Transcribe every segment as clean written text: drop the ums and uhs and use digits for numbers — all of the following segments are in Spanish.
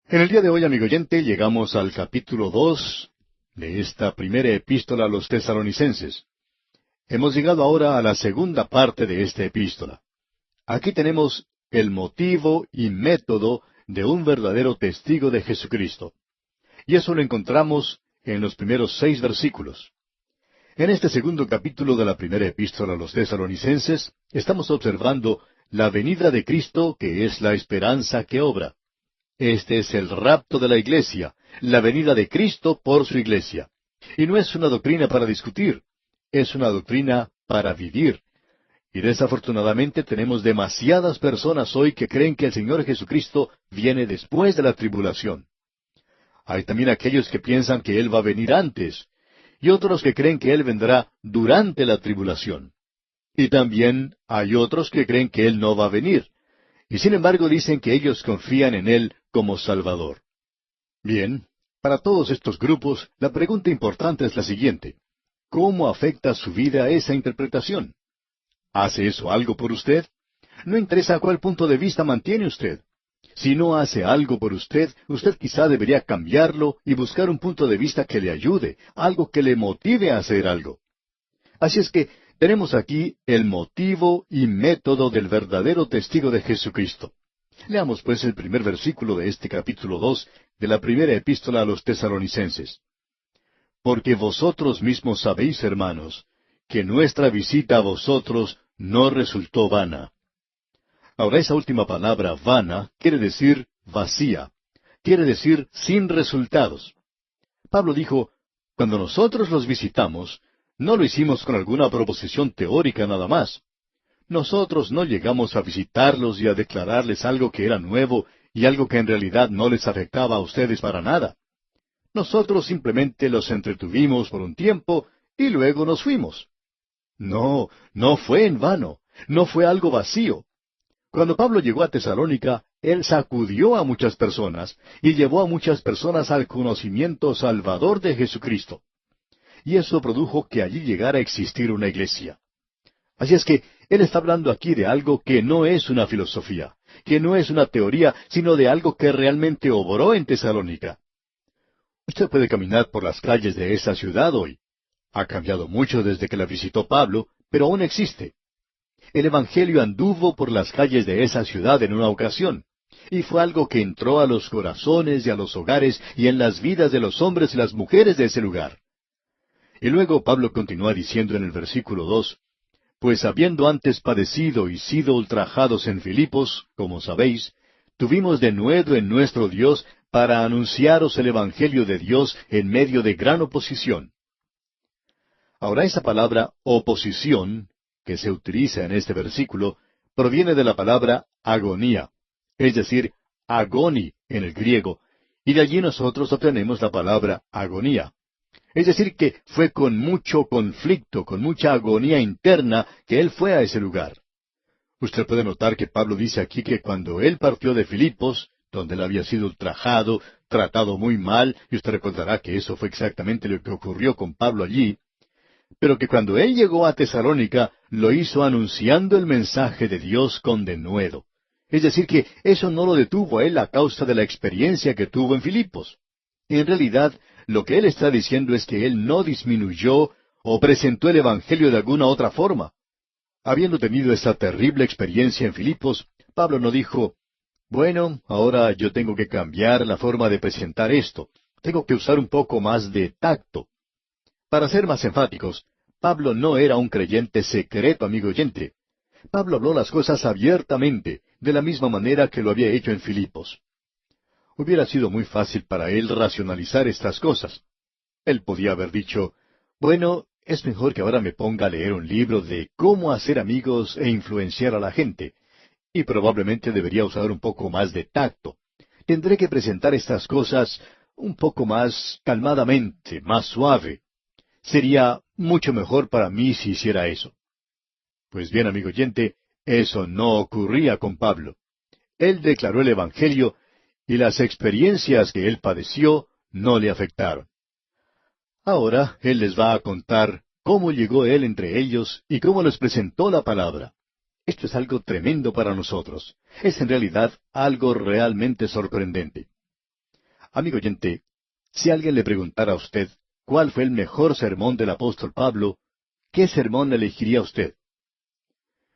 En el día de hoy, amigo oyente, llegamos al capítulo 2 de esta primera epístola a los tesalonicenses. Hemos llegado ahora a la segunda parte de esta epístola. Aquí tenemos el motivo y método de un verdadero testigo de Jesucristo. Y eso lo encontramos en los primeros 6 versículos. En este segundo capítulo de la primera epístola a los tesalonicenses, estamos observando la venida de Cristo, que es la esperanza que obra. Este es el rapto de la iglesia, la venida de Cristo por su iglesia. Y no es una doctrina para discutir, es una doctrina para vivir. Y desafortunadamente tenemos demasiadas personas hoy que creen que el Señor Jesucristo viene después de la tribulación. Hay también aquellos que piensan que Él va a venir antes, y otros que creen que Él vendrá durante la tribulación. Y también hay otros que creen que Él no va a venir. Y sin embargo dicen que ellos confían en Él como Salvador. Bien, para todos estos grupos, la pregunta importante es la siguiente: ¿cómo afecta su vida esa interpretación? ¿Hace eso algo por usted? No interesa a cuál punto de vista mantiene usted. Si no hace algo por usted, usted quizá debería cambiarlo y buscar un punto de vista que le ayude, algo que le motive a hacer algo. Así es que tenemos aquí el motivo y método del verdadero testigo de Jesucristo. Leamos pues el primer versículo de este capítulo 2 de la primera epístola a los tesalonicenses. Porque vosotros mismos sabéis, hermanos, que nuestra visita a vosotros no resultó vana. Ahora, esa última palabra, vana, quiere decir vacía, quiere decir sin resultados. Pablo dijo, cuando nosotros los visitamos, no lo hicimos con alguna proposición teórica nada más. Nosotros no llegamos a visitarlos y a declararles algo que era nuevo y algo que en realidad no les afectaba a ustedes para nada. Nosotros simplemente los entretuvimos por un tiempo y luego nos fuimos. No, no fue en vano, no fue algo vacío. Cuando Pablo llegó a Tesalónica, él sacudió a muchas personas y llevó a muchas personas al conocimiento salvador de Jesucristo. Y eso produjo que allí llegara a existir una iglesia. Así es que él está hablando aquí de algo que no es una filosofía, que no es una teoría, sino de algo que realmente obró en Tesalónica. Usted puede caminar por las calles de esa ciudad hoy. Ha cambiado mucho desde que la visitó Pablo, pero aún existe. El Evangelio anduvo por las calles de esa ciudad en una ocasión, y fue algo que entró a los corazones y a los hogares y en las vidas de los hombres y las mujeres de ese lugar. Y luego Pablo continúa diciendo en el versículo 2, pues habiendo antes padecido y sido ultrajados en Filipos, como sabéis, tuvimos denuedo en nuestro Dios para anunciaros el Evangelio de Dios en medio de gran oposición. Ahora esa palabra oposición, que se utiliza en este versículo, proviene de la palabra agonía, es decir, agoni en el griego, y de allí nosotros obtenemos la palabra agonía. Es decir, que fue con mucho conflicto, con mucha agonía interna, que él fue a ese lugar. Usted puede notar que Pablo dice aquí que cuando él partió de Filipos, donde él había sido ultrajado, tratado muy mal, y usted recordará que eso fue exactamente lo que ocurrió con Pablo allí, pero que cuando él llegó a Tesalónica, lo hizo anunciando el mensaje de Dios con denuedo. Es decir, que eso no lo detuvo a él a causa de la experiencia que tuvo en Filipos. En realidad, lo que él está diciendo es que él no disminuyó o presentó el Evangelio de alguna otra forma. Habiendo tenido esa terrible experiencia en Filipos, Pablo no dijo, bueno, ahora yo tengo que cambiar la forma de presentar esto. Tengo que usar un poco más de tacto. Para ser más enfáticos, Pablo no era un creyente secreto, amigo oyente. Pablo habló las cosas abiertamente, de la misma manera que lo había hecho en Filipos. Hubiera sido muy fácil para él racionalizar estas cosas. Él podía haber dicho, bueno, es mejor que ahora me ponga a leer un libro de cómo hacer amigos e influenciar a la gente, y probablemente debería usar un poco más de tacto. Tendré que presentar estas cosas un poco más calmadamente, más suave. Sería mucho mejor para mí si hiciera eso. Pues bien, amigo oyente, eso no ocurría con Pablo. Él declaró el Evangelio y las experiencias que él padeció no le afectaron. Ahora él les va a contar cómo llegó él entre ellos y cómo les presentó la palabra. Esto es algo tremendo para nosotros. Es en realidad algo realmente sorprendente. Amigo oyente, si alguien le preguntara a usted cuál fue el mejor sermón del apóstol Pablo, ¿qué sermón elegiría usted?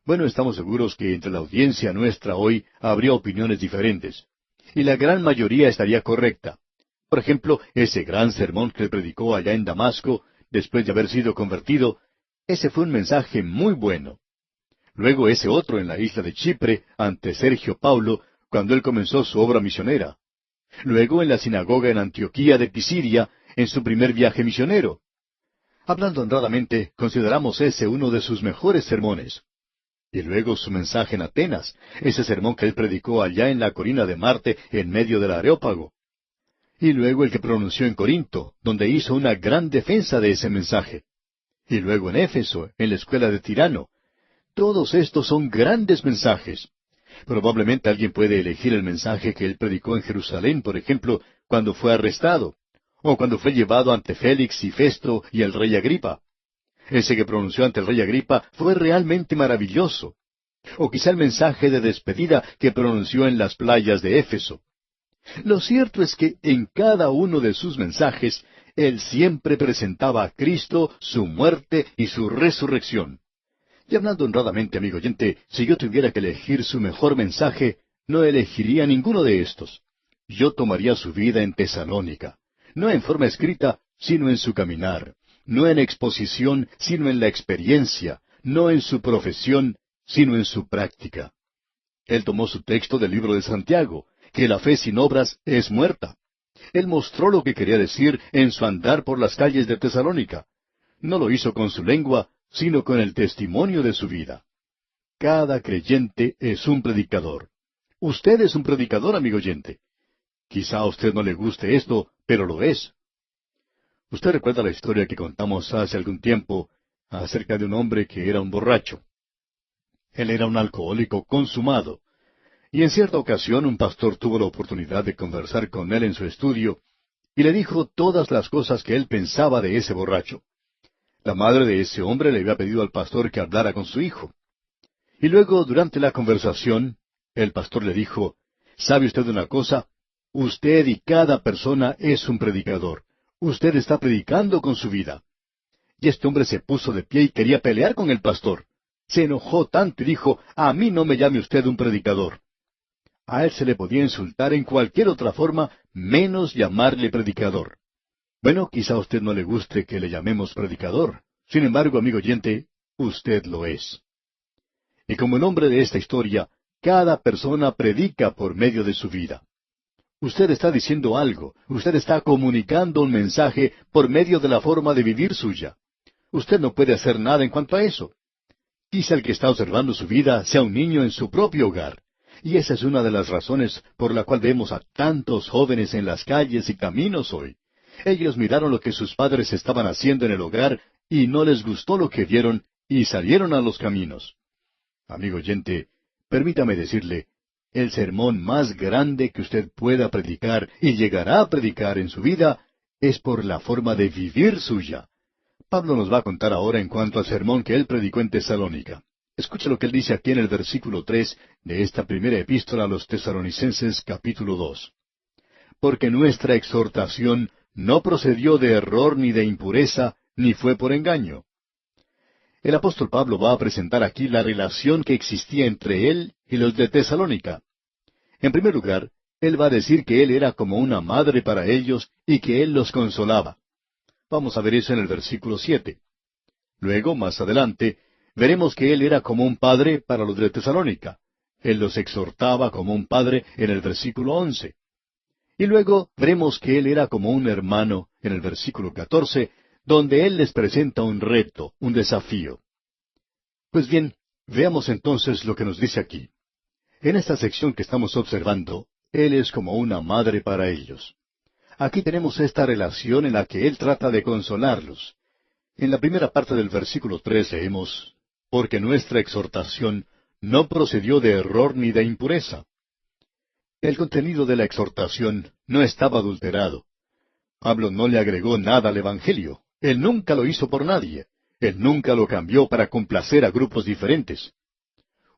Bueno, estamos seguros que entre la audiencia nuestra hoy habría opiniones diferentes, y la gran mayoría estaría correcta. Por ejemplo, ese gran sermón que él predicó allá en Damasco, después de haber sido convertido, ese fue un mensaje muy bueno. Luego ese otro en la isla de Chipre, ante Sergio Paulo, cuando él comenzó su obra misionera. Luego en la sinagoga en Antioquía de Pisidia, en su primer viaje misionero. Hablando honradamente, consideramos ese uno de sus mejores sermones. Y luego su mensaje en Atenas, ese sermón que él predicó allá en la colina de Marte, en medio del Areópago. Y luego el que pronunció en Corinto, donde hizo una gran defensa de ese mensaje. Y luego en Éfeso, en la escuela de Tirano. Todos estos son grandes mensajes. Probablemente alguien puede elegir el mensaje que él predicó en Jerusalén, por ejemplo, cuando fue arrestado, o cuando fue llevado ante Félix y Festo y el rey Agripa. Ese que pronunció ante el rey Agripa fue realmente maravilloso. O quizá el mensaje de despedida que pronunció en las playas de Éfeso. Lo cierto es que en cada uno de sus mensajes, él siempre presentaba a Cristo, su muerte y su resurrección. Y hablando honradamente, amigo oyente, si yo tuviera que elegir su mejor mensaje, no elegiría ninguno de estos. Yo tomaría su vida en Tesalónica, no en forma escrita, sino en su caminar, no en exposición, sino en la experiencia, no en su profesión, sino en su práctica. Él tomó su texto del libro de Santiago, que la fe sin obras es muerta. Él mostró lo que quería decir en su andar por las calles de Tesalónica. No lo hizo con su lengua, sino con el testimonio de su vida. Cada creyente es un predicador. Usted es un predicador, amigo oyente. Quizá a usted no le guste esto, pero lo es. Usted recuerda la historia que contamos hace algún tiempo acerca de un hombre que era un borracho. Él era un alcohólico consumado. Y en cierta ocasión un pastor tuvo la oportunidad de conversar con él en su estudio y le dijo todas las cosas que él pensaba de ese borracho. La madre de ese hombre le había pedido al pastor que hablara con su hijo. Y luego, durante la conversación, el pastor le dijo, ¿sabe usted una cosa? Usted y cada persona es un predicador. Usted está predicando con su vida. Y este hombre se puso de pie y quería pelear con el pastor. Se enojó tanto y dijo, a mí no me llame usted un predicador. A él se le podía insultar en cualquier otra forma, menos llamarle predicador. Bueno, quizá a usted no le guste que le llamemos predicador. Sin embargo, amigo oyente, usted lo es. Y como el hombre de esta historia, cada persona predica por medio de su vida. Usted está diciendo algo, usted está comunicando un mensaje por medio de la forma de vivir suya. Usted no puede hacer nada en cuanto a eso. Quizá el que está observando su vida sea un niño en su propio hogar. Y esa es una de las razones por la cual vemos a tantos jóvenes en las calles y caminos hoy. Ellos miraron lo que sus padres estaban haciendo en el hogar y no les gustó lo que vieron y salieron a los caminos. Amigo oyente, permítame decirle, el sermón más grande que usted pueda predicar y llegará a predicar en su vida es por la forma de vivir suya. Pablo nos va a contar ahora en cuanto al sermón que él predicó en Tesalónica. Escuche lo que él dice aquí en el versículo 3 de esta primera epístola a los Tesalonicenses, capítulo 2. Porque nuestra exhortación no procedió de error ni de impureza, ni fue por engaño. El apóstol Pablo va a presentar aquí la relación que existía entre él y los de Tesalónica. En primer lugar, él va a decir que él era como una madre para ellos y que él los consolaba. Vamos a ver eso en el versículo 7. Luego, más adelante, veremos que él era como un padre para los de Tesalónica. Él los exhortaba como un padre en el versículo 11. Y luego veremos que él era como un hermano en el versículo 14, donde él les presenta un reto, un desafío. Pues bien, veamos entonces lo que nos dice aquí. En esta sección que estamos observando, él es como una madre para ellos. Aquí tenemos esta relación en la que él trata de consolarlos. En la primera parte del versículo 3 leemos, porque nuestra exhortación no procedió de error ni de impureza. El contenido de la exhortación no estaba adulterado. Pablo no le agregó nada al Evangelio. Él nunca lo hizo por nadie. Él nunca lo cambió para complacer a grupos diferentes.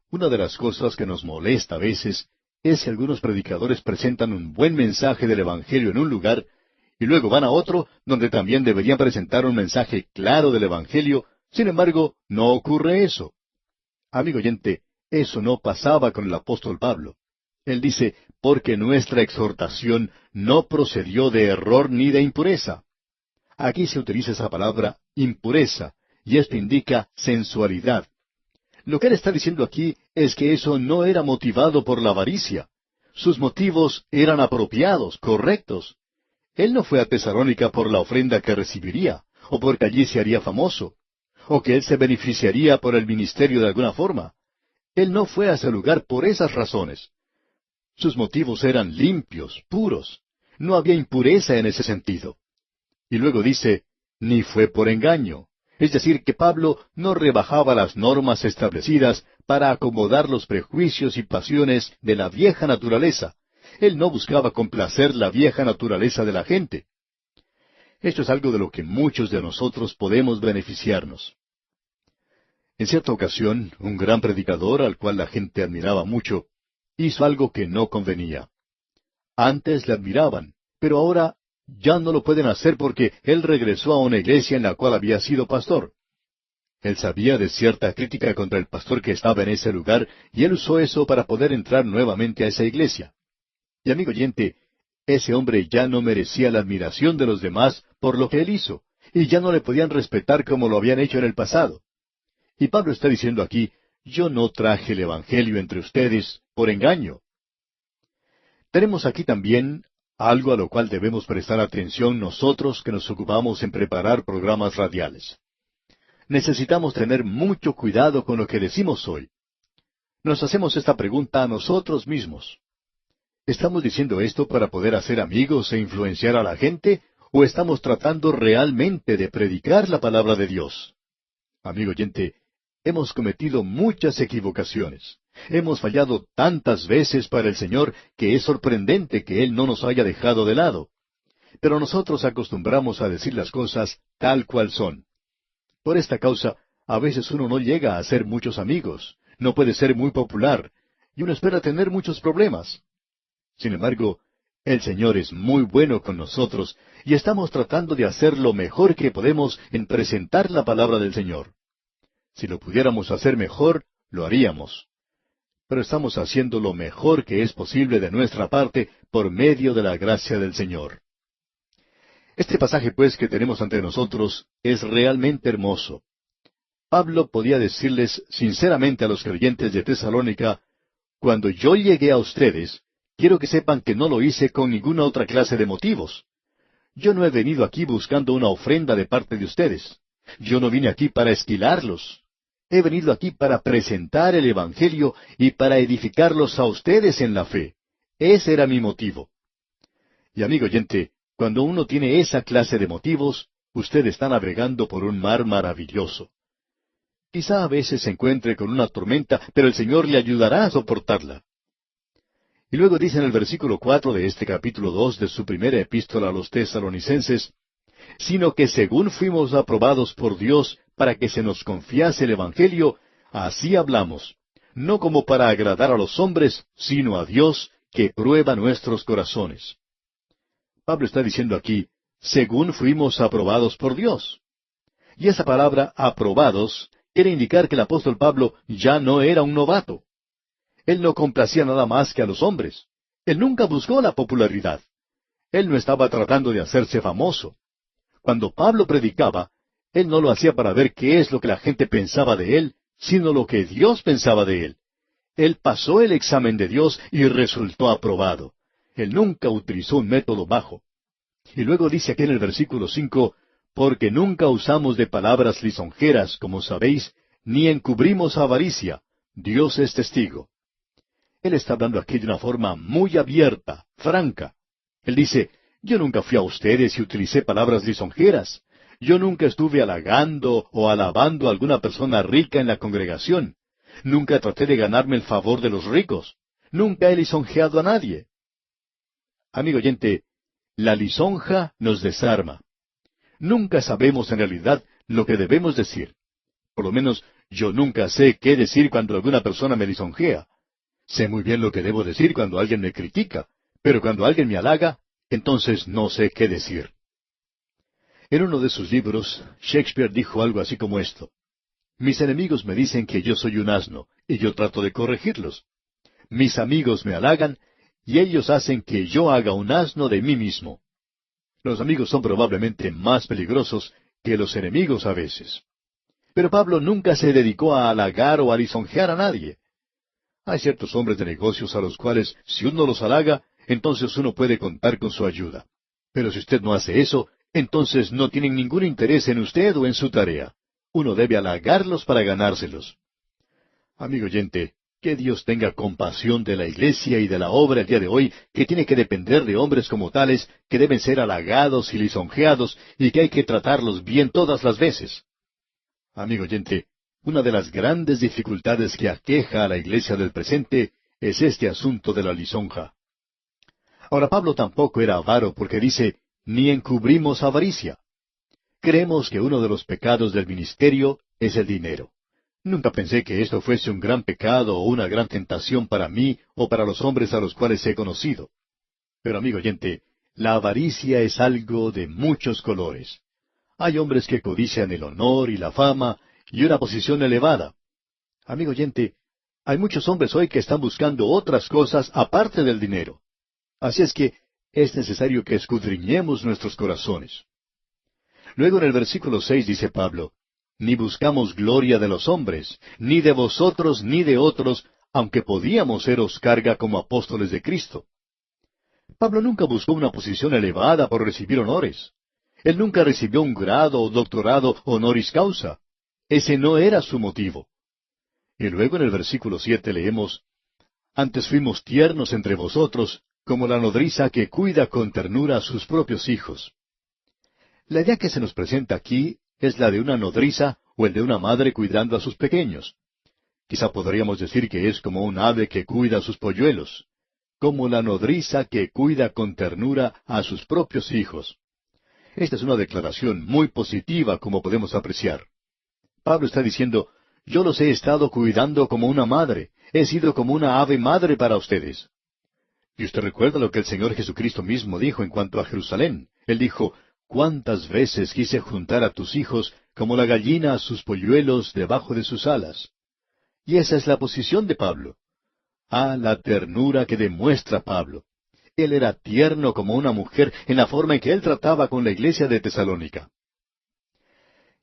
Una de las cosas que nos molesta a veces es que algunos predicadores presentan un buen mensaje del Evangelio en un lugar, y luego van a otro donde también deberían presentar un mensaje claro del Evangelio. Sin embargo, no ocurre eso. Amigo oyente, eso no pasaba con el apóstol Pablo. Él dice, porque nuestra exhortación no procedió de error ni de impureza. Aquí se utiliza esa palabra impureza, y esto indica sensualidad. Lo que él está diciendo aquí es que eso no era motivado por la avaricia. Sus motivos eran apropiados, correctos. Él no fue a Tesalónica por la ofrenda que recibiría, o porque allí se haría famoso, o que él se beneficiaría por el ministerio de alguna forma. Él no fue a ese lugar por esas razones. Sus motivos eran limpios, puros. No había impureza en ese sentido. Y luego dice, ni fue por engaño. Es decir, que Pablo no rebajaba las normas establecidas para acomodar los prejuicios y pasiones de la vieja naturaleza. Él no buscaba complacer la vieja naturaleza de la gente. Esto es algo de lo que muchos de nosotros podemos beneficiarnos. En cierta ocasión, un gran predicador, al cual la gente admiraba mucho, hizo algo que no convenía. Antes le admiraban, pero ahora ya no lo pueden hacer porque él regresó a una iglesia en la cual había sido pastor. Él sabía de cierta crítica contra el pastor que estaba en ese lugar, y él usó eso para poder entrar nuevamente a esa iglesia. Y amigo oyente, ese hombre ya no merecía la admiración de los demás por lo que él hizo, y ya no le podían respetar como lo habían hecho en el pasado. Y Pablo está diciendo aquí, yo no traje el Evangelio entre ustedes por engaño. Tenemos aquí también algo a lo cual debemos prestar atención nosotros que nos ocupamos en preparar programas radiales. Necesitamos tener mucho cuidado con lo que decimos hoy. Nos hacemos esta pregunta a nosotros mismos. ¿Estamos diciendo esto para poder hacer amigos e influenciar a la gente, o estamos tratando realmente de predicar la palabra de Dios? Amigo oyente, hemos cometido muchas equivocaciones. Hemos fallado tantas veces para el Señor que es sorprendente que Él no nos haya dejado de lado. Pero nosotros acostumbramos a decir las cosas tal cual son. Por esta causa, a veces uno no llega a hacer muchos amigos, no puede ser muy popular, y uno espera tener muchos problemas. Sin embargo, el Señor es muy bueno con nosotros, y estamos tratando de hacer lo mejor que podemos en presentar la palabra del Señor. Si lo pudiéramos hacer mejor, lo haríamos. Pero estamos haciendo lo mejor que es posible de nuestra parte por medio de la gracia del Señor. Este pasaje, pues, que tenemos ante nosotros es realmente hermoso. Pablo podía decirles sinceramente a los creyentes de Tesalónica, cuando yo llegué a ustedes, quiero que sepan que no lo hice con ninguna otra clase de motivos. Yo no he venido aquí buscando una ofrenda de parte de ustedes. Yo no vine aquí para esquilarlos. He venido aquí para presentar el Evangelio y para edificarlos a ustedes en la fe. Ese era mi motivo. Y amigo oyente, cuando uno tiene esa clase de motivos, usted está navegando por un mar maravilloso. Quizá a veces se encuentre con una tormenta, pero el Señor le ayudará a soportarla. Y luego dice en el versículo 4 de este capítulo 2 de su primera epístola a los tesalonicenses, sino que según fuimos aprobados por Dios para que se nos confiase el Evangelio, así hablamos, no como para agradar a los hombres, sino a Dios, que prueba nuestros corazones. Pablo está diciendo aquí, según fuimos aprobados por Dios. Y esa palabra aprobados quiere indicar que el apóstol Pablo ya no era un novato. Él no complacía nada más que a los hombres. Él nunca buscó la popularidad. Él no estaba tratando de hacerse famoso. Cuando Pablo predicaba, él no lo hacía para ver qué es lo que la gente pensaba de él, sino lo que Dios pensaba de él. Él pasó el examen de Dios y resultó aprobado. Él nunca utilizó un método bajo. Y luego dice aquí en el versículo 5, porque nunca usamos de palabras lisonjeras, como sabéis, ni encubrimos avaricia. Dios es testigo. Él está hablando aquí de una forma muy abierta, franca. Él dice, yo nunca fui a ustedes y utilicé palabras lisonjeras. Yo nunca estuve halagando o alabando a alguna persona rica en la congregación. Nunca traté de ganarme el favor de los ricos. Nunca he lisonjeado a nadie. Amigo oyente, la lisonja nos desarma. Nunca sabemos en realidad lo que debemos decir. Por lo menos yo nunca sé qué decir cuando alguna persona me lisonjea. Sé muy bien lo que debo decir cuando alguien me critica, pero cuando alguien me halaga, entonces no sé qué decir. En uno de sus libros, Shakespeare dijo algo así como esto: Mis enemigos me dicen que yo soy un asno, y yo trato de corregirlos. Mis amigos me halagan, y ellos hacen que yo haga un asno de mí mismo. Los amigos son probablemente más peligrosos que los enemigos a veces. Pero Pablo nunca se dedicó a halagar o a lisonjear a nadie. Hay ciertos hombres de negocios a los cuales, si uno los halaga, entonces uno puede contar con su ayuda. Pero si usted no hace eso, entonces no tienen ningún interés en usted o en su tarea. Uno debe halagarlos para ganárselos. Amigo oyente, que Dios tenga compasión de la iglesia y de la obra el día de hoy, que tiene que depender de hombres como tales, que deben ser halagados y lisonjeados, y que hay que tratarlos bien todas las veces. Amigo oyente, una de las grandes dificultades que aqueja a la iglesia del presente es este asunto de la lisonja. Ahora, Pablo tampoco era avaro porque dice, ni encubrimos avaricia. Creemos que uno de los pecados del ministerio es el dinero. Nunca pensé que esto fuese un gran pecado o una gran tentación para mí o para los hombres a los cuales he conocido. Pero, amigo oyente, la avaricia es algo de muchos colores. Hay hombres que codician el honor y la fama y una posición elevada. Amigo oyente, hay muchos hombres hoy que están buscando otras cosas aparte del dinero. Así es que es necesario que escudriñemos nuestros corazones. Luego en el versículo 6 dice Pablo, ni buscamos gloria de los hombres, ni de vosotros ni de otros, aunque podíamos seros carga como apóstoles de Cristo. Pablo nunca buscó una posición elevada por recibir honores. Él nunca recibió un grado o doctorado honoris causa. Ese no era su motivo. Y luego en el versículo 7 leemos, antes fuimos tiernos entre vosotros, como la nodriza que cuida con ternura a sus propios hijos. La idea que se nos presenta aquí es la de una nodriza o el de una madre cuidando a sus pequeños. Quizá podríamos decir que es como un ave que cuida a sus polluelos, como la nodriza que cuida con ternura a sus propios hijos. Esta es una declaración muy positiva, como podemos apreciar. Pablo está diciendo, yo los he estado cuidando como una madre, he sido como una ave madre para ustedes. Y usted recuerda lo que el Señor Jesucristo mismo dijo en cuanto a Jerusalén. Él dijo, ¿cuántas veces quise juntar a tus hijos como la gallina a sus polluelos debajo de sus alas? Y esa es la posición de Pablo. Ah, la ternura que demuestra Pablo. Él era tierno como una mujer en la forma en que él trataba con la iglesia de Tesalónica.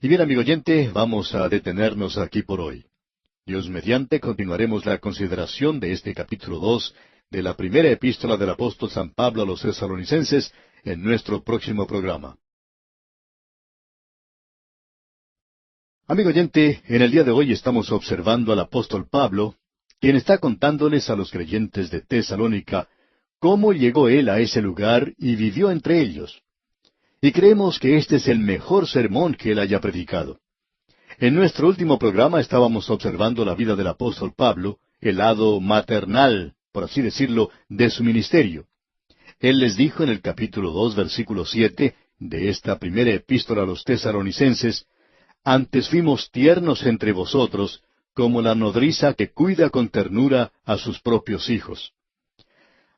Y bien, amigo oyente, vamos a detenernos aquí por hoy. Dios mediante continuaremos la consideración de este capítulo 2 de la primera epístola del apóstol San Pablo a los tesalonicenses en nuestro próximo programa. Amigo oyente, en el día de hoy estamos observando al apóstol Pablo, quien está contándoles a los creyentes de Tesalónica cómo llegó él a ese lugar y vivió entre ellos. Y creemos que este es el mejor sermón que él haya predicado. En nuestro último programa estábamos observando la vida del apóstol Pablo, el lado maternal, por así decirlo, de su ministerio. Él les dijo en el capítulo 2, versículo 7, de esta primera epístola a los tesalonicenses, antes fuimos tiernos entre vosotros, como la nodriza que cuida con ternura a sus propios hijos.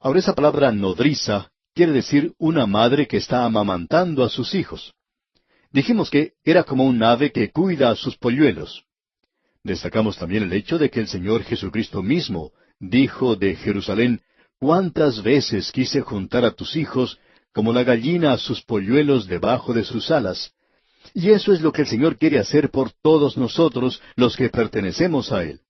Ahora esa palabra nodriza quiere decir una madre que está amamantando a sus hijos. Dijimos que era como un ave que cuida a sus polluelos. Destacamos también el hecho de que el Señor Jesucristo mismo dijo de Jerusalén, ¿cuántas veces quise juntar a tus hijos como la gallina a sus polluelos debajo de sus alas? Y eso es lo que el Señor quiere hacer por todos nosotros, los que pertenecemos a Él.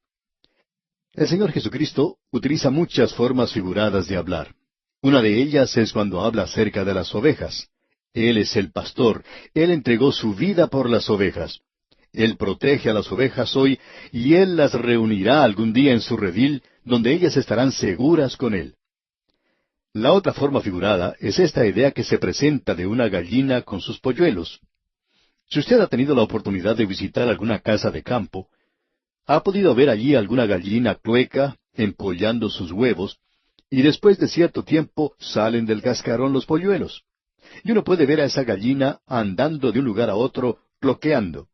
El Señor Jesucristo utiliza muchas formas figuradas de hablar. Una de ellas es cuando habla acerca de las ovejas. Él es el pastor. Él entregó su vida por las ovejas. Él protege a las ovejas hoy y Él las reunirá algún día en su redil, donde ellas estarán seguras con Él. La otra forma figurada es esta idea que se presenta de una gallina con sus polluelos. Si usted ha tenido la oportunidad de visitar alguna casa de campo, ha podido ver allí alguna gallina clueca empollando sus huevos, y después de cierto tiempo salen del cascarón los polluelos. Y uno puede ver a esa gallina andando de un lugar a otro, cloqueando.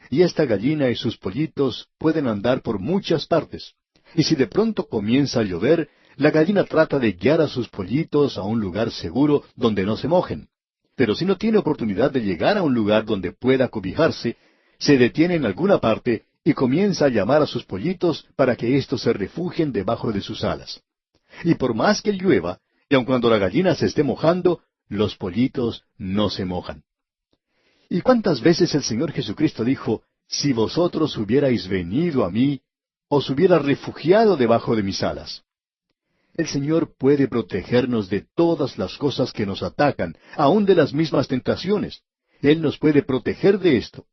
Y esta gallina y sus pollitos pueden andar por muchas partes. Y si de pronto comienza a llover, la gallina trata de guiar a sus pollitos a un lugar seguro donde no se mojen. Pero si no tiene oportunidad de llegar a un lugar donde pueda cobijarse, se detiene en alguna parte y comienza a llamar a sus pollitos para que éstos se refugien debajo de sus alas. Y por más que llueva, y aun cuando la gallina se esté mojando, los pollitos no se mojan. ¿Y cuántas veces el Señor Jesucristo dijo, si vosotros hubierais venido a mí, os hubiera refugiado debajo de mis alas? El Señor puede protegernos de todas las cosas que nos atacan, aun de las mismas tentaciones. Él nos puede proteger de esto.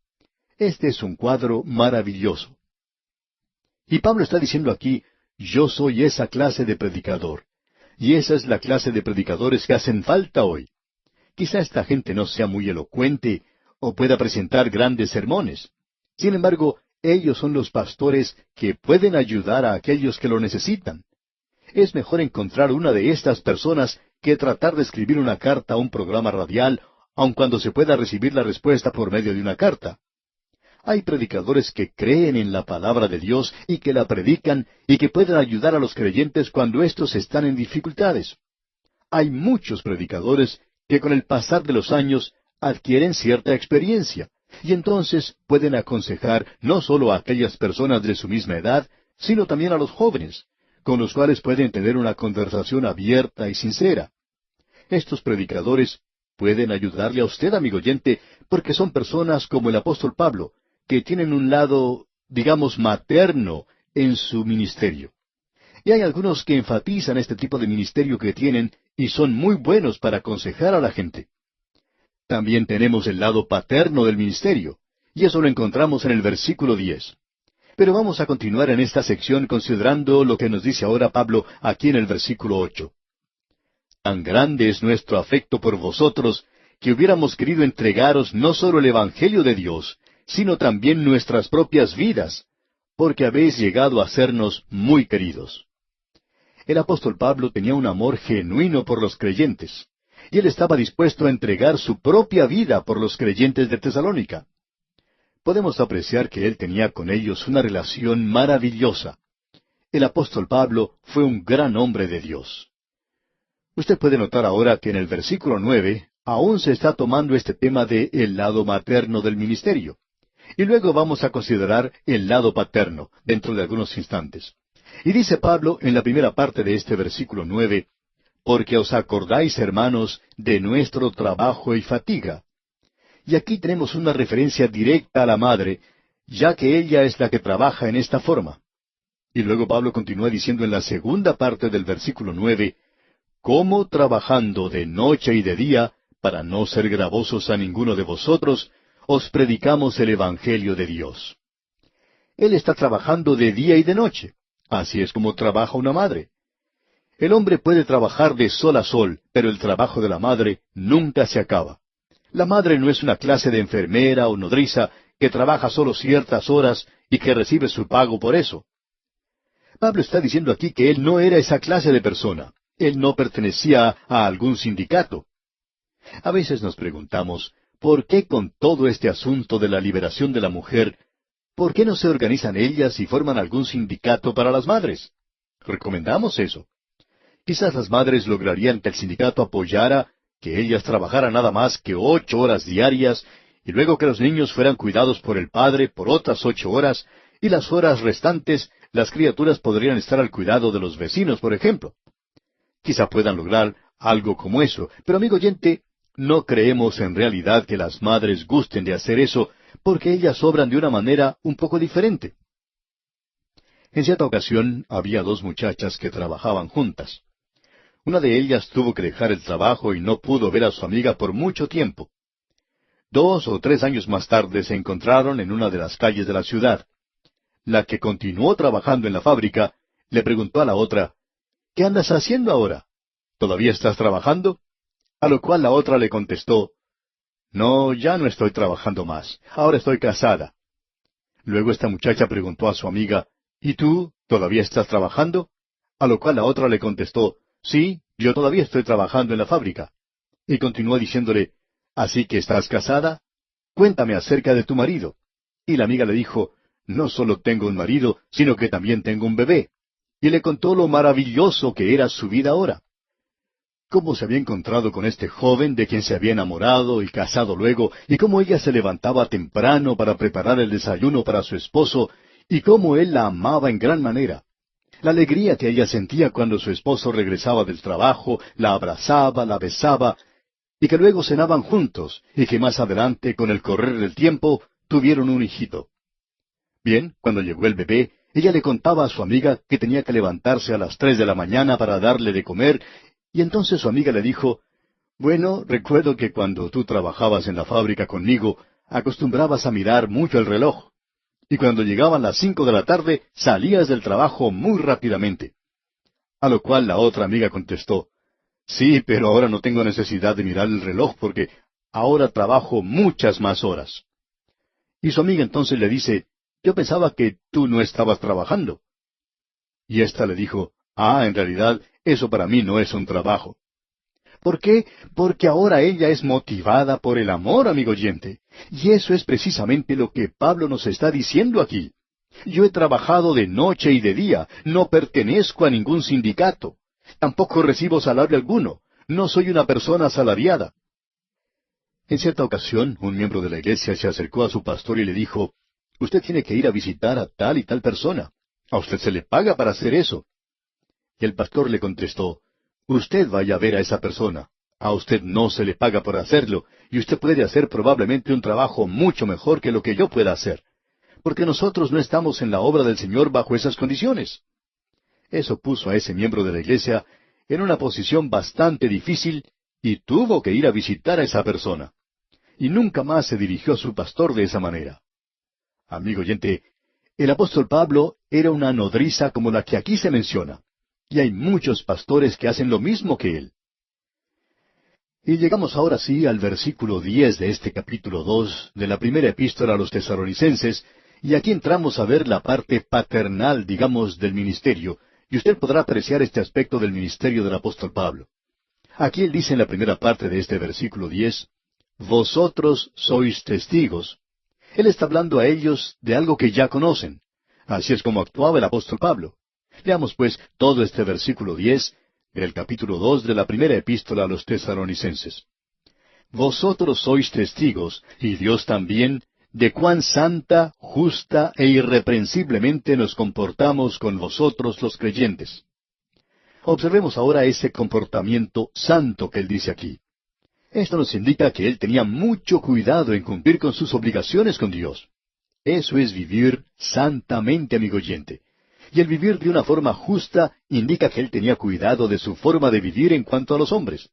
Este es un cuadro maravilloso. Y Pablo está diciendo aquí, yo soy esa clase de predicador. Y esa es la clase de predicadores que hacen falta hoy. Quizá esta gente no sea muy elocuente o pueda presentar grandes sermones. Sin embargo, ellos son los pastores que pueden ayudar a aquellos que lo necesitan. Es mejor encontrar una de estas personas que tratar de escribir una carta a un programa radial, aun cuando se pueda recibir la respuesta por medio de una carta. Hay predicadores que creen en la palabra de Dios y que la predican y que pueden ayudar a los creyentes cuando éstos están en dificultades. Hay muchos predicadores que con el pasar de los años adquieren cierta experiencia y entonces pueden aconsejar no solo a aquellas personas de su misma edad, sino también a los jóvenes, con los cuales pueden tener una conversación abierta y sincera. Estos predicadores pueden ayudarle a usted, amigo oyente, porque son personas como el apóstol Pablo, que tienen un lado, digamos, materno en su ministerio. Y hay algunos que enfatizan este tipo de ministerio que tienen y son muy buenos para aconsejar a la gente. También tenemos el lado paterno del ministerio, y eso lo encontramos en el versículo 10. Pero vamos a continuar en esta sección considerando lo que nos dice ahora Pablo aquí en el versículo 8. Tan grande es nuestro afecto por vosotros, que hubiéramos querido entregaros no solo el Evangelio de Dios, sino también nuestras propias vidas, porque habéis llegado a sernos muy queridos. El apóstol Pablo tenía un amor genuino por los creyentes, y él estaba dispuesto a entregar su propia vida por los creyentes de Tesalónica. Podemos apreciar que él tenía con ellos una relación maravillosa. El apóstol Pablo fue un gran hombre de Dios. Usted puede notar ahora que en el versículo 9 aún se está tomando este tema de el lado materno del ministerio. Y luego vamos a considerar el lado paterno dentro de algunos instantes. Y dice Pablo en la primera parte de este versículo 9, porque os acordáis, hermanos, de nuestro trabajo y fatiga. Y aquí tenemos una referencia directa a la madre, ya que ella es la que trabaja en esta forma. Y luego Pablo continúa diciendo en la segunda parte del versículo 9, cómo trabajando de noche y de día, para no ser gravosos a ninguno de vosotros, os predicamos el Evangelio de Dios. Él está trabajando de día y de noche. Así es como trabaja una madre. El hombre puede trabajar de sol a sol, pero el trabajo de la madre nunca se acaba. La madre no es una clase de enfermera o nodriza que trabaja solo ciertas horas y que recibe su pago por eso. Pablo está diciendo aquí que él no era esa clase de persona. Él no pertenecía a algún sindicato. A veces nos preguntamos, ¿por qué con todo este asunto de la liberación de la mujer, por qué no se organizan ellas y forman algún sindicato para las madres? Recomendamos eso. Quizás las madres lograrían que el sindicato apoyara que ellas trabajaran nada más que 8 horas diarias y luego que los niños fueran cuidados por el padre por otras 8 horas y las horas restantes las criaturas podrían estar al cuidado de los vecinos, por ejemplo. Quizá puedan lograr algo como eso, pero amigo oyente, no creemos en realidad que las madres gusten de hacer eso porque ellas obran de una manera un poco diferente. En cierta ocasión había 2 muchachas que trabajaban juntas. Una de ellas tuvo que dejar el trabajo y no pudo ver a su amiga por mucho tiempo. 2 o 3 años más tarde se encontraron en una de las calles de la ciudad. La que continuó trabajando en la fábrica le preguntó a la otra, ¿qué andas haciendo ahora? ¿Todavía estás trabajando? A lo cual la otra le contestó, no, ya no estoy trabajando más, ahora estoy casada. Luego esta muchacha preguntó a su amiga, ¿y tú todavía estás trabajando? A lo cual la otra le contestó, sí, yo todavía estoy trabajando en la fábrica. Y continuó diciéndole, ¿así que estás casada? Cuéntame acerca de tu marido. Y la amiga le dijo, no solo tengo un marido, sino que también tengo un bebé. y le contó lo maravilloso que era su vida ahora. Cómo se había encontrado con este joven de quien se había enamorado y casado luego, y cómo ella se levantaba temprano para preparar el desayuno para su esposo, y cómo él la amaba en gran manera. La alegría que ella sentía cuando su esposo regresaba del trabajo, la abrazaba, la besaba, y que luego cenaban juntos, y que más adelante, con el correr del tiempo, tuvieron un hijito. Bien, cuando llegó el bebé, ella le contaba a su amiga que tenía que levantarse a las 3 de la mañana para darle de comer, y entonces su amiga le dijo, «Bueno, recuerdo que cuando tú trabajabas en la fábrica conmigo, acostumbrabas a mirar mucho el reloj, y cuando llegaban las 5 de la tarde, salías del trabajo muy rápidamente». A lo cual la otra amiga contestó, «Sí, pero ahora no tengo necesidad de mirar el reloj porque ahora trabajo muchas más horas». Y su amiga entonces le dice, «Yo pensaba que tú no estabas trabajando». Y ésta le dijo, «En realidad, eso para mí no es un trabajo». ¿Por qué? Porque ahora ella es motivada por el amor, amigo oyente. Y eso es precisamente lo que Pablo nos está diciendo aquí. Yo he trabajado de noche y de día, no pertenezco a ningún sindicato. Tampoco recibo salario alguno. No soy una persona asalariada. En cierta ocasión, un miembro de la iglesia se acercó a su pastor y le dijo, «Usted tiene que ir a visitar a tal y tal persona. A usted se le paga para hacer eso». Y el pastor le contestó, «Usted vaya a ver a esa persona. A usted no se le paga por hacerlo, y usted puede hacer probablemente un trabajo mucho mejor que lo que yo pueda hacer. Porque nosotros no estamos en la obra del Señor bajo esas condiciones». Eso puso a ese miembro de la iglesia en una posición bastante difícil y tuvo que ir a visitar a esa persona. Y nunca más se dirigió a su pastor de esa manera. Amigo oyente, el apóstol Pablo era una nodriza como la que aquí se menciona. Y hay muchos pastores que hacen lo mismo que él. Y llegamos ahora sí al versículo 10 de este capítulo 2 de la primera epístola a los Tesalonicenses, y aquí entramos a ver la parte paternal, digamos, del ministerio, y usted podrá apreciar este aspecto del ministerio del apóstol Pablo. Aquí él dice en la primera parte de este versículo 10, «Vosotros sois testigos». Él está hablando a ellos de algo que ya conocen. Así es como actuaba el apóstol Pablo. Leamos pues todo este versículo 10 del capítulo 2 de la primera epístola a los Tesalonicenses. «Vosotros sois testigos, y Dios también, de cuán santa, justa e irreprensiblemente nos comportamos con vosotros los creyentes». Observemos ahora ese comportamiento santo que él dice aquí. Esto nos indica que él tenía mucho cuidado en cumplir con sus obligaciones con Dios. Eso es vivir santamente, amigo oyente. Y el vivir de una forma justa indica que él tenía cuidado de su forma de vivir en cuanto a los hombres.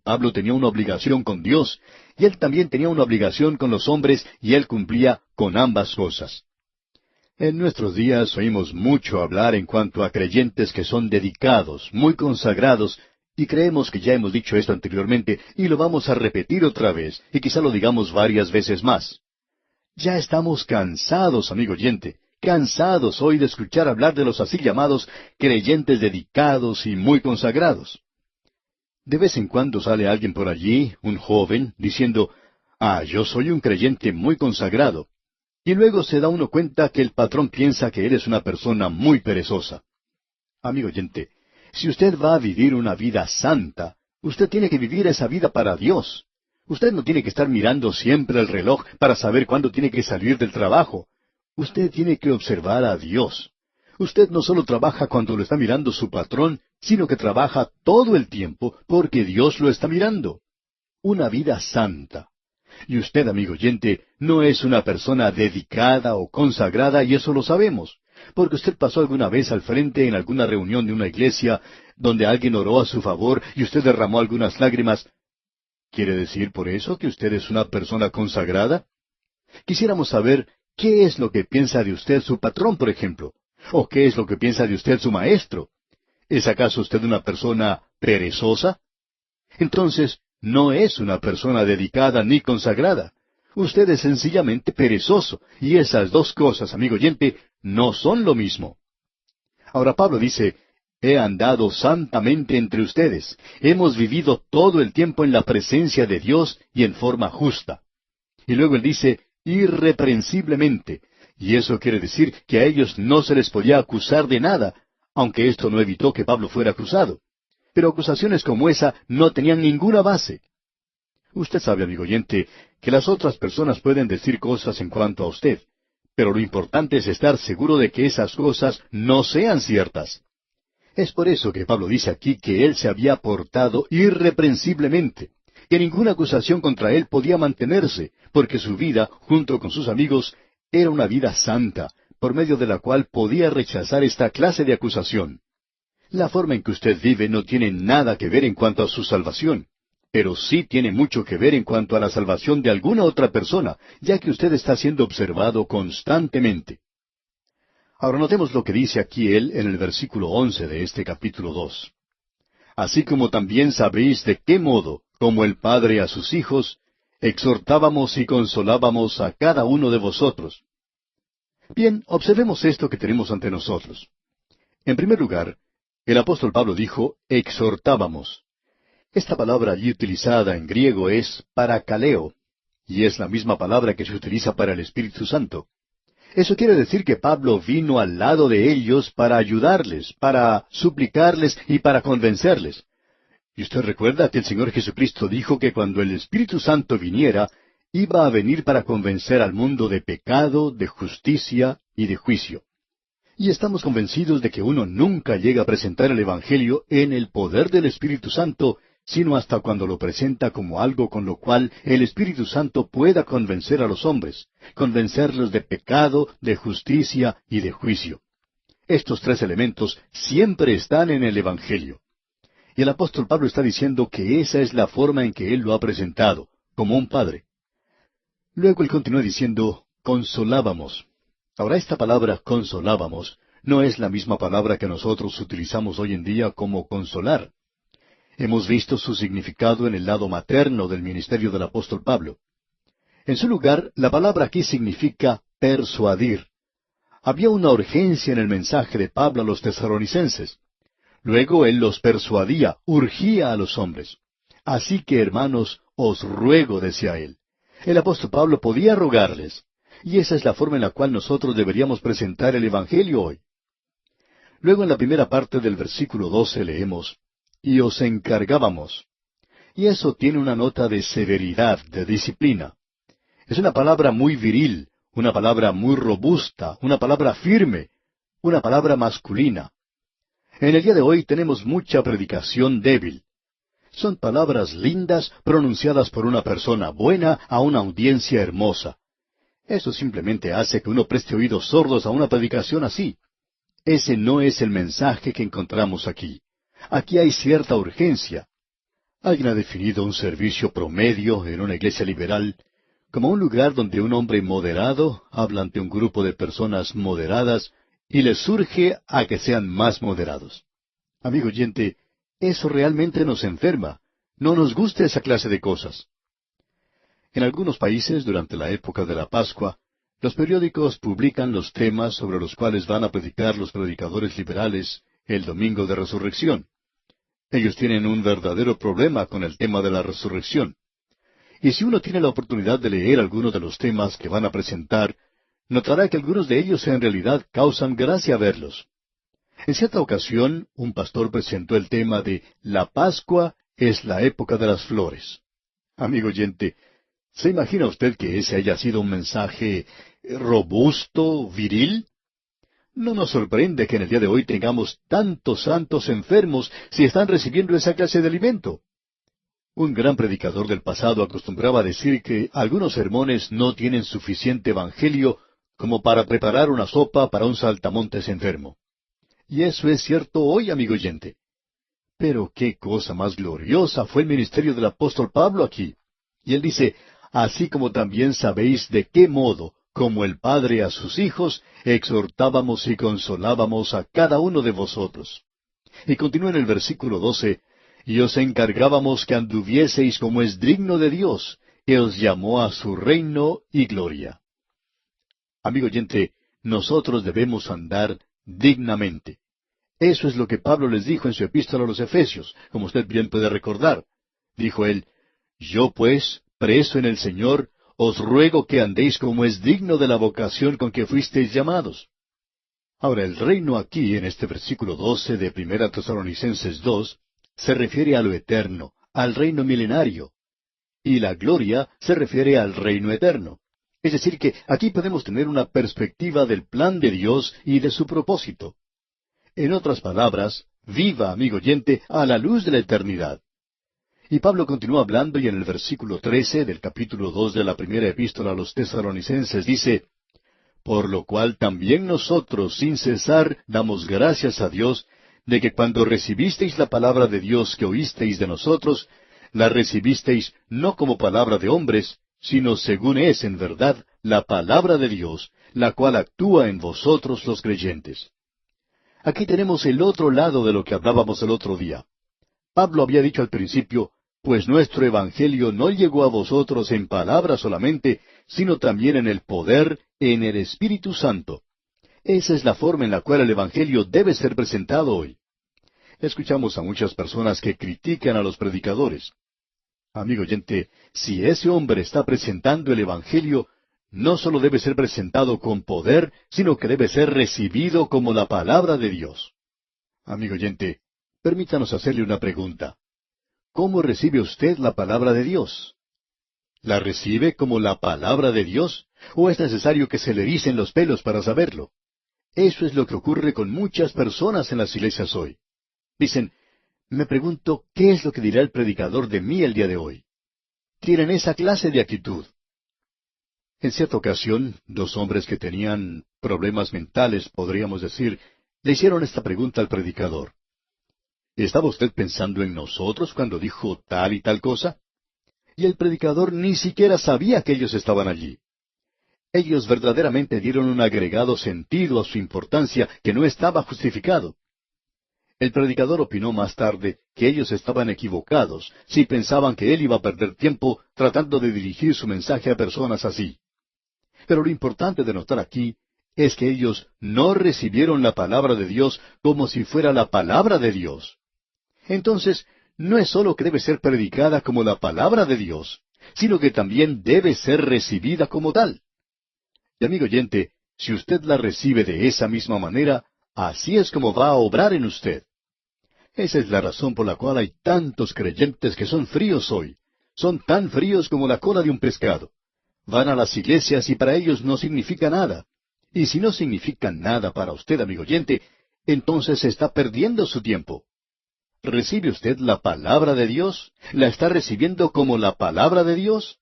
Pablo tenía una obligación con Dios, y él también tenía una obligación con los hombres, y él cumplía con ambas cosas. En nuestros días oímos mucho hablar en cuanto a creyentes que son dedicados, muy consagrados, y creemos que ya hemos dicho esto anteriormente, y lo vamos a repetir otra vez, y quizá lo digamos varias veces más. Ya estamos cansados, amigo oyente, cansados hoy de escuchar hablar de los así llamados creyentes dedicados y muy consagrados. De vez en cuando sale alguien por allí, un joven, diciendo, yo soy un creyente muy consagrado. Y luego se da uno cuenta que el patrón piensa que él es una persona muy perezosa. Amigo oyente, si usted va a vivir una vida santa, usted tiene que vivir esa vida para Dios. Usted no tiene que estar mirando siempre el reloj para saber cuándo tiene que salir del trabajo. Usted tiene que observar a Dios. Usted no solo trabaja cuando lo está mirando su patrón, sino que trabaja todo el tiempo porque Dios lo está mirando. Una vida santa. Y usted, amigo oyente, no es una persona dedicada o consagrada, y eso lo sabemos, porque usted pasó alguna vez al frente en alguna reunión de una iglesia donde alguien oró a su favor y usted derramó algunas lágrimas. ¿Quiere decir por eso que usted es una persona consagrada? Quisiéramos saber qué es lo que piensa de usted su patrón, por ejemplo, o qué es lo que piensa de usted su maestro. ¿Es acaso usted una persona perezosa? Entonces, no es una persona dedicada ni consagrada. Usted es sencillamente perezoso, y esas dos cosas, amigo oyente, no son lo mismo. Ahora Pablo dice, «He andado santamente entre ustedes. Hemos vivido todo el tiempo en la presencia de Dios y en forma justa». Y luego él dice, «irreprensiblemente». Y eso quiere decir que a ellos no se les podía acusar de nada, aunque esto no evitó que Pablo fuera acusado. Pero acusaciones como esa no tenían ninguna base. Usted sabe, amigo oyente, que las otras personas pueden decir cosas en cuanto a usted, pero lo importante es estar seguro de que esas cosas no sean ciertas. Es por eso que Pablo dice aquí que él se había portado irreprensiblemente, que ninguna acusación contra él podía mantenerse, porque su vida, junto con sus amigos, era una vida santa, por medio de la cual podía rechazar esta clase de acusación. La forma en que usted vive no tiene nada que ver en cuanto a su salvación, pero sí tiene mucho que ver en cuanto a la salvación de alguna otra persona, ya que usted está siendo observado constantemente. Ahora notemos lo que dice aquí él en el versículo 11 de este capítulo 2. Así como también sabéis de qué modo, como el Padre a sus hijos, exhortábamos y consolábamos a cada uno de vosotros. Bien, observemos esto que tenemos ante nosotros. En primer lugar, el apóstol Pablo dijo, exhortábamos. Esta palabra allí utilizada en griego es parakaleo, y es la misma palabra que se utiliza para el Espíritu Santo. Eso quiere decir que Pablo vino al lado de ellos para ayudarles, para suplicarles y para convencerles. Y usted recuerda que el Señor Jesucristo dijo que cuando el Espíritu Santo viniera, iba a venir para convencer al mundo de pecado, de justicia y de juicio. Y estamos convencidos de que uno nunca llega a presentar el Evangelio en el poder del Espíritu Santo, sino hasta cuando lo presenta como algo con lo cual el Espíritu Santo pueda convencer a los hombres, convencerlos de pecado, de justicia y de juicio. Estos tres elementos siempre están en el Evangelio. Y el apóstol Pablo está diciendo que esa es la forma en que él lo ha presentado, como un padre. Luego él continúa diciendo, consolábamos. Ahora esta palabra consolábamos no es la misma palabra que nosotros utilizamos hoy en día como consolar. Hemos visto su significado en el lado materno del ministerio del apóstol Pablo. En su lugar, la palabra aquí significa persuadir. Había una urgencia en el mensaje de Pablo a los tesalonicenses. Luego él los persuadía, urgía a los hombres. Así que, hermanos, os ruego, decía él. El apóstol Pablo podía rogarles. Y esa es la forma en la cual nosotros deberíamos presentar el Evangelio hoy. Luego en la primera parte del versículo 12 leemos, y os encargábamos. Y eso tiene una nota de severidad, de disciplina. Es una palabra muy viril, una palabra muy robusta, una palabra firme, una palabra masculina. En el día de hoy tenemos mucha predicación débil. Son palabras lindas pronunciadas por una persona buena a una audiencia hermosa. Eso simplemente hace que uno preste oídos sordos a una predicación así. Ese no es el mensaje que encontramos aquí. Aquí hay cierta urgencia. Alguien ha definido un servicio promedio en una iglesia liberal como un lugar donde un hombre moderado habla ante un grupo de personas moderadas y les surge a que sean más moderados. Amigo oyente, eso realmente nos enferma. No nos gusta esa clase de cosas. En algunos países, durante la época de la Pascua, los periódicos publican los temas sobre los cuales van a predicar los predicadores liberales el domingo de resurrección. Ellos tienen un verdadero problema con el tema de la resurrección. Y si uno tiene la oportunidad de leer algunos de los temas que van a presentar, notará que algunos de ellos en realidad causan gracia verlos. En cierta ocasión, un pastor presentó el tema de La Pascua es la época de las flores. Amigo oyente, ¿se imagina usted que ese haya sido un mensaje robusto, viril? No nos sorprende que en el día de hoy tengamos tantos santos enfermos si están recibiendo esa clase de alimento. Un gran predicador del pasado acostumbraba a decir que algunos sermones no tienen suficiente evangelio como para preparar una sopa para un saltamontes enfermo. Y eso es cierto hoy, amigo oyente. Pero qué cosa más gloriosa fue el ministerio del apóstol Pablo aquí. Y él dice, así como también sabéis de qué modo, como el Padre a sus hijos, exhortábamos y consolábamos a cada uno de vosotros. Y continúa en el versículo 12, y os encargábamos que anduvieseis como es digno de Dios, que os llamó a su reino y gloria. Amigo oyente, nosotros debemos andar dignamente. Eso es lo que Pablo les dijo en su epístola a los Efesios, como usted bien puede recordar. Dijo él, yo pues, preso en el Señor, os ruego que andéis como es digno de la vocación con que fuisteis llamados. Ahora, el reino aquí, en este versículo 12 de Primera Tesalonicenses 2, se refiere a lo eterno, al reino milenario, y la gloria se refiere al reino eterno. Es decir, que aquí podemos tener una perspectiva del plan de Dios y de su propósito. En otras palabras, viva, amigo oyente, a la luz de la eternidad. Y Pablo continúa hablando y en el versículo 13 del capítulo 2 de la primera epístola a los tesalonicenses dice, por lo cual también nosotros sin cesar damos gracias a Dios de que cuando recibisteis la palabra de Dios que oísteis de nosotros, la recibisteis no como palabra de hombres, sino según es en verdad la palabra de Dios, la cual actúa en vosotros los creyentes. Aquí tenemos el otro lado de lo que hablábamos el otro día. Pablo había dicho al principio, pues nuestro Evangelio no llegó a vosotros en palabra solamente, sino también en el poder, en el Espíritu Santo. Esa es la forma en la cual el Evangelio debe ser presentado hoy. Escuchamos a muchas personas que critican a los predicadores. Amigo oyente, si ese hombre está presentando el Evangelio, no solo debe ser presentado con poder, sino que debe ser recibido como la palabra de Dios. Amigo oyente, permítanos hacerle una pregunta. ¿Cómo recibe usted la palabra de Dios? ¿La recibe como la palabra de Dios? ¿O es necesario que se le ericen los pelos para saberlo? Eso es lo que ocurre con muchas personas en las iglesias hoy. Dicen, me pregunto, ¿qué es lo que dirá el predicador de mí el día de hoy? Tienen esa clase de actitud. En cierta ocasión, dos hombres que tenían problemas mentales, podríamos decir, le hicieron esta pregunta al predicador. ¿Estaba usted pensando en nosotros cuando dijo tal y tal cosa? Y el predicador ni siquiera sabía que ellos estaban allí. Ellos verdaderamente dieron un agregado sentido a su importancia que no estaba justificado. El predicador opinó más tarde que ellos estaban equivocados si pensaban que él iba a perder tiempo tratando de dirigir su mensaje a personas así. Pero lo importante de notar aquí es que ellos no recibieron la palabra de Dios como si fuera la palabra de Dios. Entonces, no es sólo que debe ser predicada como la palabra de Dios, sino que también debe ser recibida como tal. Y amigo oyente, si usted la recibe de esa misma manera, así es como va a obrar en usted. Esa es la razón por la cual hay tantos creyentes que son fríos hoy. Son tan fríos como la cola de un pescado. Van a las iglesias y para ellos no significa nada. Y si no significa nada para usted, amigo oyente, entonces se está perdiendo su tiempo. ¿Recibe usted la palabra de Dios? ¿La está recibiendo como la palabra de Dios?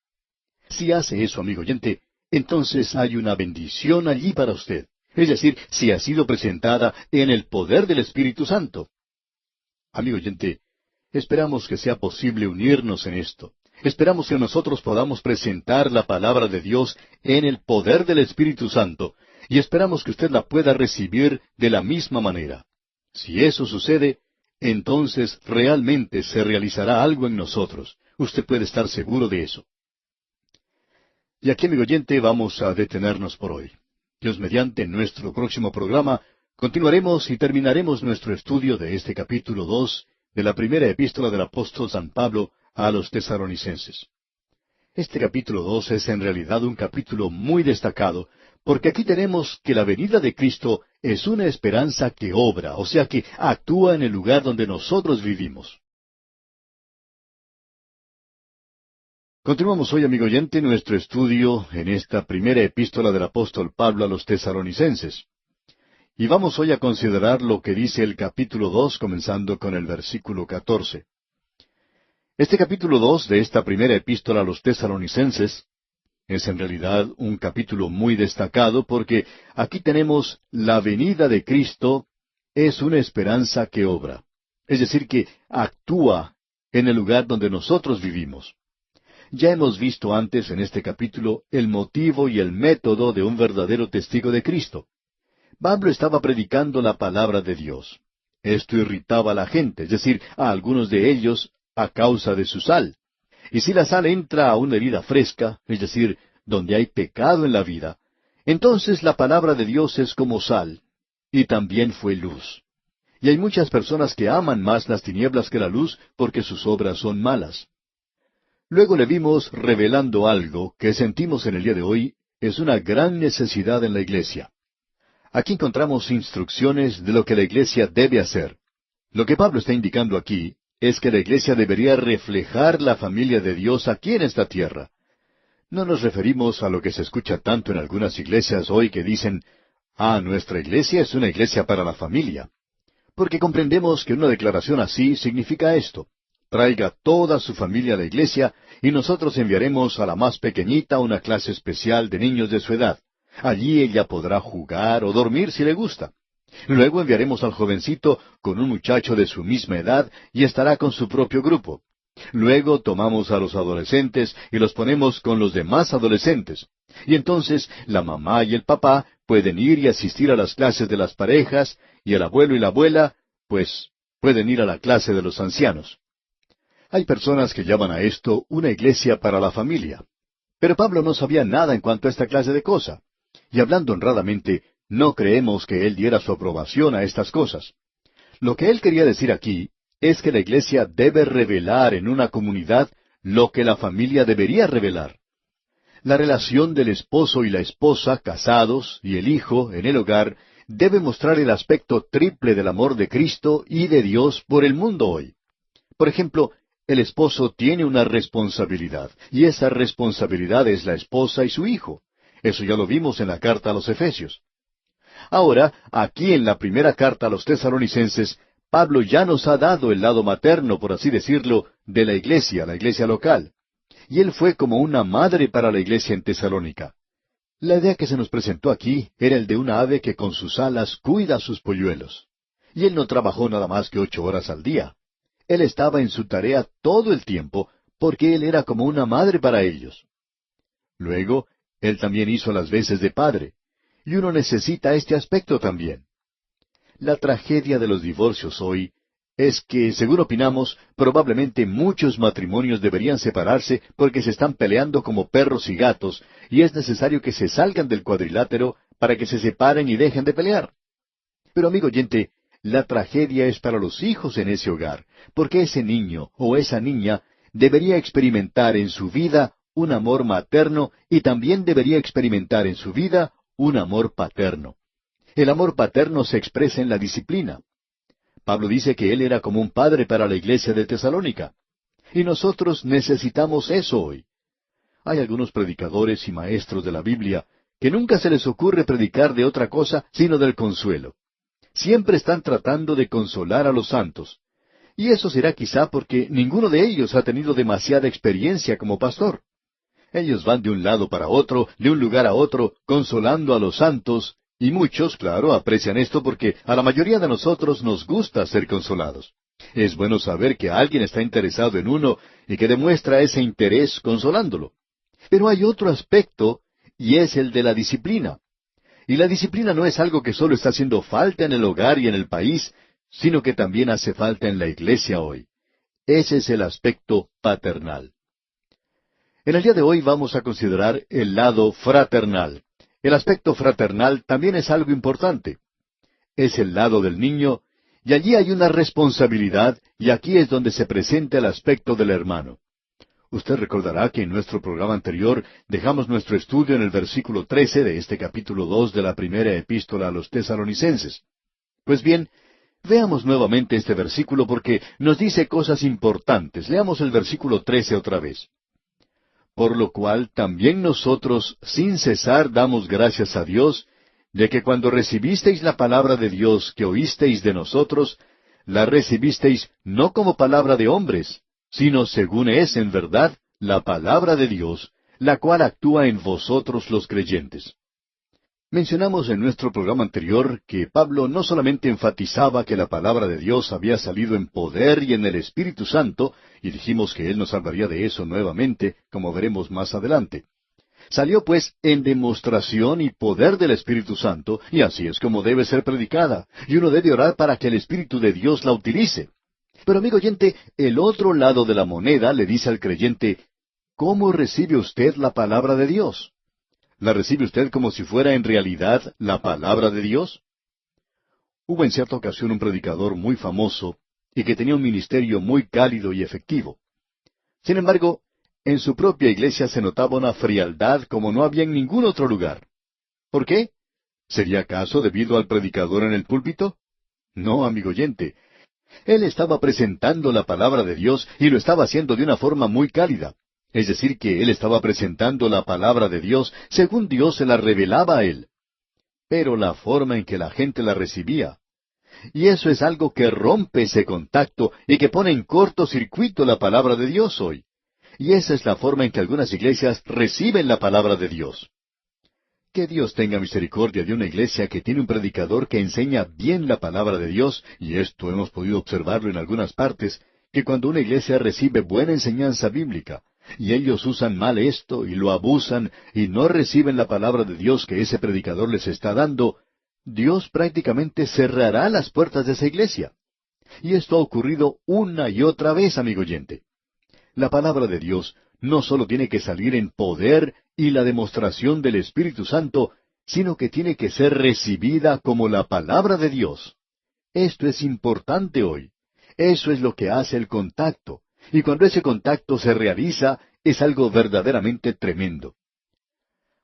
Si hace eso, amigo oyente, entonces hay una bendición allí para usted. Es decir, si ha sido presentada en el poder del Espíritu Santo. Amigo oyente, esperamos que sea posible unirnos en esto. Esperamos que nosotros podamos presentar la palabra de Dios en el poder del Espíritu Santo, y esperamos que usted la pueda recibir de la misma manera. Si eso sucede, entonces realmente se realizará algo en nosotros. Usted puede estar seguro de eso. Y aquí, amigo oyente, vamos a detenernos por hoy. Dios mediante, en nuestro próximo programa, continuaremos y terminaremos nuestro estudio de este capítulo 2 de la primera epístola del apóstol San Pablo a los tesalonicenses. Este capítulo 2 es en realidad un capítulo muy destacado, porque aquí tenemos que la venida de Cristo es una esperanza que obra, o sea que actúa en el lugar donde nosotros vivimos. Continuamos hoy, amigo oyente, nuestro estudio en esta primera epístola del apóstol Pablo a los tesalonicenses. Y vamos hoy a considerar lo que dice el capítulo 2, comenzando con el versículo 14. Este capítulo 2 de esta primera epístola a los tesalonicenses es en realidad un capítulo muy destacado porque aquí tenemos la venida de Cristo es una esperanza que obra. Es decir, que actúa en el lugar donde nosotros vivimos. Ya hemos visto antes en este capítulo el motivo y el método de un verdadero testigo de Cristo. Pablo estaba predicando la palabra de Dios. Esto irritaba a la gente, es decir, a algunos de ellos, a causa de su sal. Y si la sal entra a una herida fresca, es decir, donde hay pecado en la vida, entonces la palabra de Dios es como sal, y también fue luz. Y hay muchas personas que aman más las tinieblas que la luz porque sus obras son malas. Luego le vimos revelando algo que sentimos en el día de hoy es una gran necesidad en la iglesia. Aquí encontramos instrucciones de lo que la iglesia debe hacer. Lo que Pablo está indicando aquí es que la iglesia debería reflejar la familia de Dios aquí en esta tierra. No nos referimos a lo que se escucha tanto en algunas iglesias hoy que dicen, nuestra iglesia es una iglesia para la familia. Porque comprendemos que una declaración así significa esto: traiga toda su familia a la iglesia y nosotros enviaremos a la más pequeñita una clase especial de niños de su edad. Allí ella podrá jugar o dormir si le gusta. Luego enviaremos al jovencito con un muchacho de su misma edad y estará con su propio grupo. Luego tomamos a los adolescentes y los ponemos con los demás adolescentes. Y entonces la mamá y el papá pueden ir y asistir a las clases de las parejas, y el abuelo y la abuela, pues, pueden ir a la clase de los ancianos. Hay personas que llaman a esto una iglesia para la familia. Pero Pablo no sabía nada en cuanto a esta clase de cosa. Y hablando honradamente, no creemos que él diera su aprobación a estas cosas. Lo que él quería decir aquí es que la iglesia debe revelar en una comunidad lo que la familia debería revelar. La relación del esposo y la esposa casados y el hijo en el hogar debe mostrar el aspecto triple del amor de Cristo y de Dios por el mundo hoy. Por ejemplo, el esposo tiene una responsabilidad, y esa responsabilidad es la esposa y su hijo. Eso ya lo vimos en la carta a los Efesios. Ahora, aquí en la primera carta a los Tesalonicenses, Pablo ya nos ha dado el lado materno, por así decirlo, de la iglesia local. Y él fue como una madre para la iglesia en Tesalónica. La idea que se nos presentó aquí era el de una ave que con sus alas cuida a sus polluelos. Y él no trabajó nada más que 8 horas al día. Él estaba en su tarea todo el tiempo, porque él era como una madre para ellos. Luego, él también hizo las veces de padre. Y uno necesita este aspecto también. La tragedia de los divorcios hoy es que, según opinamos, probablemente muchos matrimonios deberían separarse porque se están peleando como perros y gatos, y es necesario que se salgan del cuadrilátero para que se separen y dejen de pelear. Pero, amigo oyente, la tragedia es para los hijos en ese hogar, porque ese niño o esa niña debería experimentar en su vida un amor materno y también debería experimentar en su vida un amor paterno. El amor paterno se expresa en la disciplina. Pablo dice que él era como un padre para la iglesia de Tesalónica. Y nosotros necesitamos eso hoy. Hay algunos predicadores y maestros de la Biblia que nunca se les ocurre predicar de otra cosa sino del consuelo. Siempre están tratando de consolar a los santos. Y eso será quizá porque ninguno de ellos ha tenido demasiada experiencia como pastor. Ellos van de un lado para otro, de un lugar a otro, consolando a los santos, y muchos, claro, aprecian esto porque a la mayoría de nosotros nos gusta ser consolados. Es bueno saber que alguien está interesado en uno y que demuestra ese interés consolándolo. Pero hay otro aspecto, y es el de la disciplina. Y la disciplina no es algo que solo está haciendo falta en el hogar y en el país, sino que también hace falta en la iglesia hoy. Ese es el aspecto paternal. En el día de hoy vamos a considerar el lado fraternal. El aspecto fraternal también es algo importante. Es el lado del niño, y allí hay una responsabilidad, y aquí es donde se presenta el aspecto del hermano. Usted recordará que en nuestro programa anterior dejamos nuestro estudio en el versículo 13 de este capítulo 2 de la primera epístola a los Tesalonicenses. Pues bien, veamos nuevamente este versículo porque nos dice cosas importantes. Leamos el versículo 13 otra vez. Por lo cual también nosotros sin cesar damos gracias a Dios, de que cuando recibisteis la palabra de Dios que oísteis de nosotros, la recibisteis no como palabra de hombres, sino según es en verdad la palabra de Dios, la cual actúa en vosotros los creyentes. Mencionamos en nuestro programa anterior que Pablo no solamente enfatizaba que la palabra de Dios había salido en poder y en el Espíritu Santo, y dijimos que él nos hablaría de eso nuevamente, como veremos más adelante. Salió pues en demostración y poder del Espíritu Santo, y así es como debe ser predicada, y uno debe orar para que el Espíritu de Dios la utilice. Pero amigo oyente, el otro lado de la moneda le dice al creyente, ¿cómo recibe usted la palabra de Dios? ¿La recibe usted como si fuera en realidad la palabra de Dios? Hubo en cierta ocasión un predicador muy famoso y que tenía un ministerio muy cálido y efectivo. Sin embargo, en su propia iglesia se notaba una frialdad como no había en ningún otro lugar. ¿Por qué? ¿Sería acaso debido al predicador en el púlpito? No, amigo oyente. Él estaba presentando la palabra de Dios y lo estaba haciendo de una forma muy cálida. Es decir, que él estaba presentando la palabra de Dios según Dios se la revelaba a él. Pero la forma en que la gente la recibía. Y eso es algo que rompe ese contacto y que pone en cortocircuito la palabra de Dios hoy. Y esa es la forma en que algunas iglesias reciben la palabra de Dios. Que Dios tenga misericordia de una iglesia que tiene un predicador que enseña bien la palabra de Dios, y esto hemos podido observarlo en algunas partes, que cuando una iglesia recibe buena enseñanza bíblica, y ellos usan mal esto y lo abusan y no reciben la palabra de Dios que ese predicador les está dando, Dios prácticamente cerrará las puertas de esa iglesia. Y esto ha ocurrido una y otra vez, amigo oyente. La palabra de Dios no solo tiene que salir en poder y la demostración del Espíritu Santo, sino que tiene que ser recibida como la palabra de Dios. Esto es importante hoy. Eso es lo que hace el contacto. Y cuando ese contacto se realiza, es algo verdaderamente tremendo.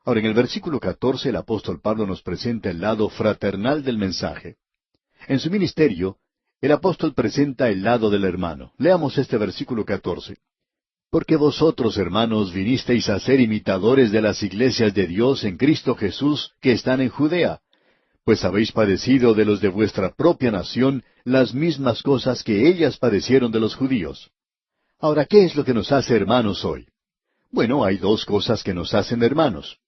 Ahora, en el versículo 14, el apóstol Pablo nos presenta el lado fraternal del mensaje. En su ministerio, el apóstol presenta el lado del hermano. Leamos este versículo 14. Porque vosotros, hermanos, vinisteis a ser imitadores de las iglesias de Dios en Cristo Jesús que están en Judea, pues habéis padecido de los de vuestra propia nación las mismas cosas que ellas padecieron de los judíos. Ahora, ¿qué es lo que nos hace hermanos hoy? Bueno, hay dos cosas que nos hacen hermanos.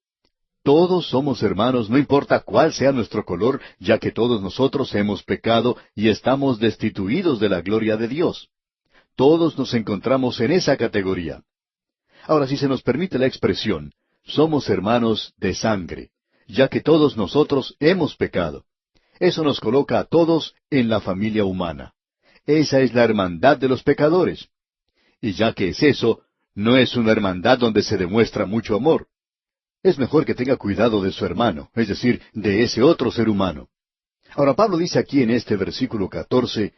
Todos somos hermanos, no importa cuál sea nuestro color, ya que todos nosotros hemos pecado y estamos destituidos de la gloria de Dios. Todos nos encontramos en esa categoría. Ahora, si se nos permite la expresión, somos hermanos de sangre, ya que todos nosotros hemos pecado. Eso nos coloca a todos en la familia humana. Esa es la hermandad de los pecadores. Y ya que es eso, no es una hermandad donde se demuestra mucho amor. Es mejor que tenga cuidado de su hermano, es decir, de ese otro ser humano. Ahora, Pablo dice aquí en este versículo 14,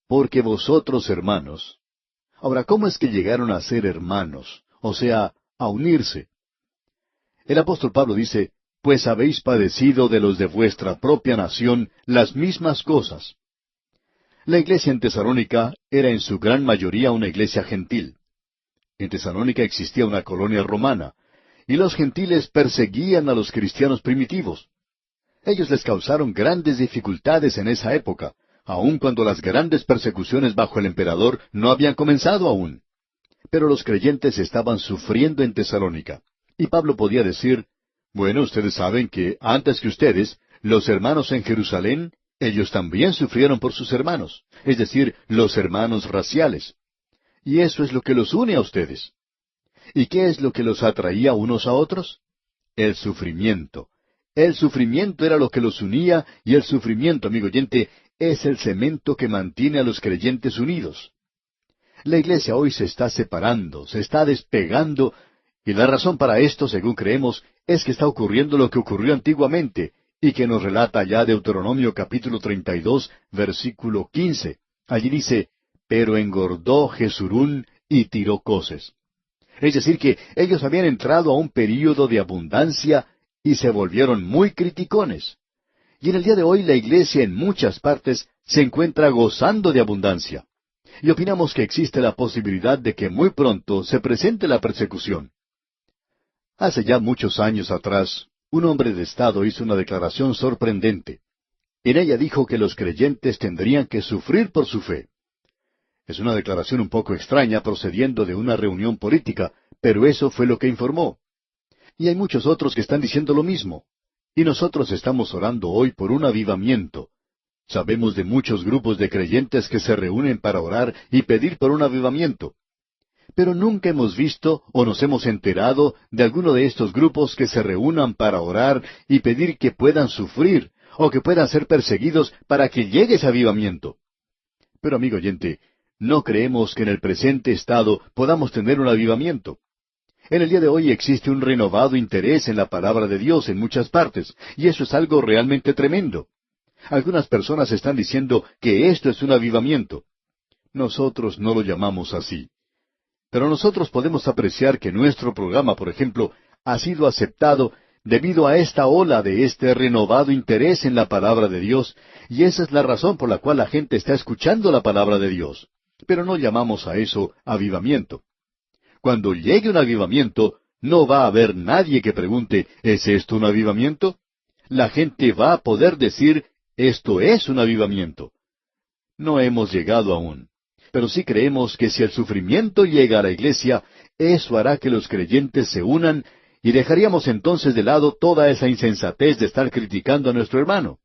porque vosotros hermanos. Ahora, ¿cómo es que llegaron a ser hermanos? O sea, a unirse. El apóstol Pablo dice, pues habéis padecido de los de vuestra propia nación las mismas cosas. La iglesia en Tesalónica era en su gran mayoría una iglesia gentil. En Tesalónica existía una colonia romana, y los gentiles perseguían a los cristianos primitivos. Ellos les causaron grandes dificultades en esa época, aun cuando las grandes persecuciones bajo el emperador no habían comenzado aún. Pero los creyentes estaban sufriendo en Tesalónica. Y Pablo podía decir, bueno, ustedes saben que antes que ustedes, los hermanos en Jerusalén, ellos también sufrieron por sus hermanos, es decir, los hermanos raciales. Y eso es lo que los une a ustedes. ¿Y qué es lo que los atraía unos a otros? El sufrimiento. El sufrimiento era lo que los unía, y el sufrimiento, amigo oyente, es el cemento que mantiene a los creyentes unidos. La iglesia hoy se está separando, se está despegando, y la razón para esto, según creemos, es que está ocurriendo lo que ocurrió antiguamente, y que nos relata ya Deuteronomio capítulo 32, versículo 15. Allí dice, pero engordó Jesurún y tiró coces. Es decir, que ellos habían entrado a un período de abundancia y se volvieron muy criticones. Y en el día de hoy la iglesia en muchas partes se encuentra gozando de abundancia. Y opinamos que existe la posibilidad de que muy pronto se presente la persecución. Hace ya muchos años atrás, un hombre de Estado hizo una declaración sorprendente. En ella dijo que los creyentes tendrían que sufrir por su fe. Es una declaración un poco extraña procediendo de una reunión política, pero eso fue lo que informó. Y hay muchos otros que están diciendo lo mismo. Y nosotros estamos orando hoy por un avivamiento. Sabemos de muchos grupos de creyentes que se reúnen para orar y pedir por un avivamiento. Pero nunca hemos visto o nos hemos enterado de alguno de estos grupos que se reúnan para orar y pedir que puedan sufrir o que puedan ser perseguidos para que llegue ese avivamiento. Pero amigo oyente, no creemos que en el presente estado podamos tener un avivamiento. En el día de hoy existe un renovado interés en la palabra de Dios en muchas partes, y eso es algo realmente tremendo. Algunas personas están diciendo que esto es un avivamiento. Nosotros no lo llamamos así. Pero nosotros podemos apreciar que nuestro programa, por ejemplo, ha sido aceptado debido a esta ola de este renovado interés en la palabra de Dios, y esa es la razón por la cual la gente está escuchando la palabra de Dios. Pero no llamamos a eso avivamiento. Cuando llegue un avivamiento, no va a haber nadie que pregunte, ¿es esto un avivamiento? La gente va a poder decir, esto es un avivamiento. No hemos llegado aún. Pero sí creemos que si el sufrimiento llega a la iglesia, eso hará que los creyentes se unan y dejaríamos entonces de lado toda esa insensatez de estar criticando a nuestro hermano.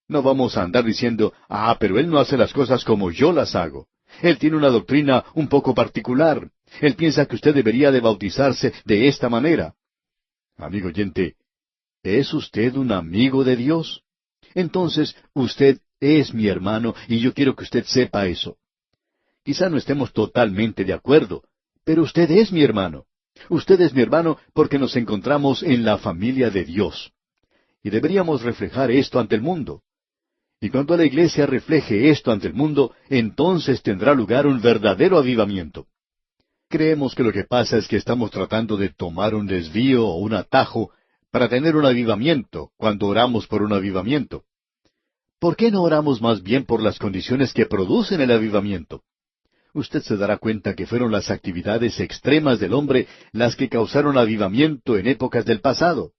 No vamos a andar diciendo, pero él no hace las cosas como yo las hago. Él tiene una doctrina un poco particular. Él piensa que usted debería de bautizarse de esta manera. Amigo oyente, ¿es usted un amigo de Dios? Entonces, usted es mi hermano y yo quiero que usted sepa eso. Quizá no estemos totalmente de acuerdo, pero usted es mi hermano. Usted es mi hermano porque nos encontramos en la familia de Dios. Y deberíamos reflejar esto ante el mundo. Y cuando la iglesia refleje esto ante el mundo, entonces tendrá lugar un verdadero avivamiento. Creemos que lo que pasa es que estamos tratando de tomar un desvío o un atajo para tener un avivamiento cuando oramos por un avivamiento. ¿Por qué no oramos más bien por las condiciones que producen el avivamiento? Usted se dará cuenta que fueron las actividades extremas del hombre las que causaron avivamiento en épocas del pasado.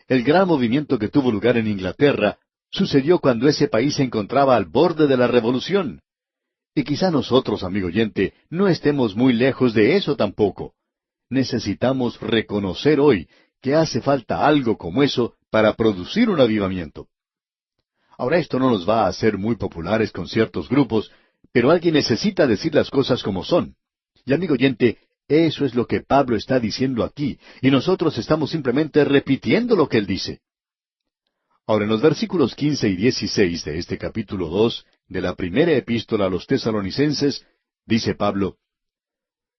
El gran movimiento que tuvo lugar en Inglaterra sucedió cuando ese país se encontraba al borde de la revolución. Y quizá nosotros, amigo oyente, no estemos muy lejos de eso tampoco. Necesitamos reconocer hoy que hace falta algo como eso para producir un avivamiento. Ahora esto no nos va a hacer muy populares con ciertos grupos, pero alguien necesita decir las cosas como son. Y amigo oyente, eso es lo que Pablo está diciendo aquí, y nosotros estamos simplemente repitiendo lo que él dice. Ahora, en los versículos 15 y 16 de este capítulo 2 de la primera epístola a los tesalonicenses, dice Pablo,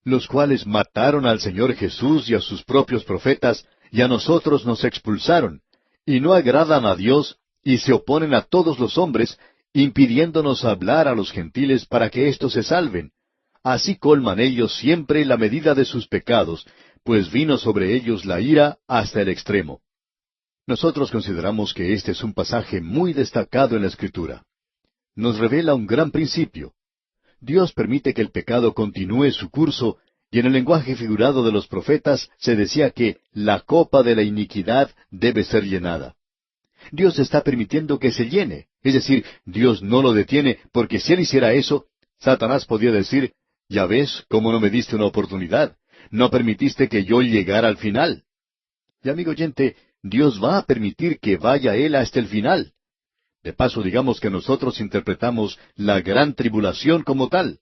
los cuales mataron al Señor Jesús y a sus propios profetas, y a nosotros nos expulsaron, y no agradan a Dios, y se oponen a todos los hombres, impidiéndonos hablar a los gentiles para que éstos se salven. Así colman ellos siempre la medida de sus pecados, pues vino sobre ellos la ira hasta el extremo. Nosotros consideramos que este es un pasaje muy destacado en la Escritura. Nos revela un gran principio. Dios permite que el pecado continúe su curso, y en el lenguaje figurado de los profetas se decía que la copa de la iniquidad debe ser llenada. Dios está permitiendo que se llene, es decir, Dios no lo detiene, porque si Él hiciera eso, Satanás podía decir, ya ves cómo no me diste una oportunidad, no permitiste que yo llegara al final. Y amigo oyente, Dios va a permitir que vaya Él hasta el final. De paso, digamos que nosotros interpretamos la gran tribulación como tal.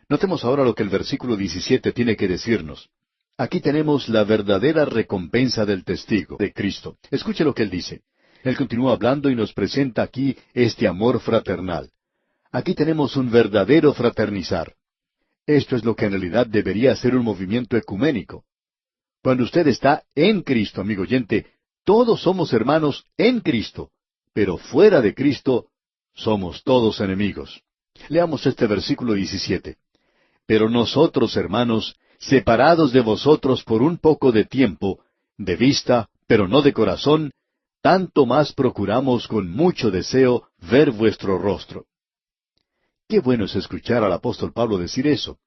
Notemos ahora lo que el versículo 17 tiene que decirnos. Aquí tenemos la verdadera recompensa del testigo de Cristo. Escuche lo que él dice. Él continúa hablando y nos presenta aquí este amor fraternal. Aquí tenemos un verdadero fraternizar. Esto es lo que en realidad debería ser un movimiento ecuménico. Cuando usted está en Cristo, amigo oyente, todos somos hermanos en Cristo, pero fuera de Cristo somos todos enemigos. Leamos este versículo 17. Pero nosotros, hermanos, separados de vosotros por un poco de tiempo, de vista, pero no de corazón, tanto más procuramos con mucho deseo ver vuestro rostro. Qué bueno es escuchar al apóstol Pablo decir eso.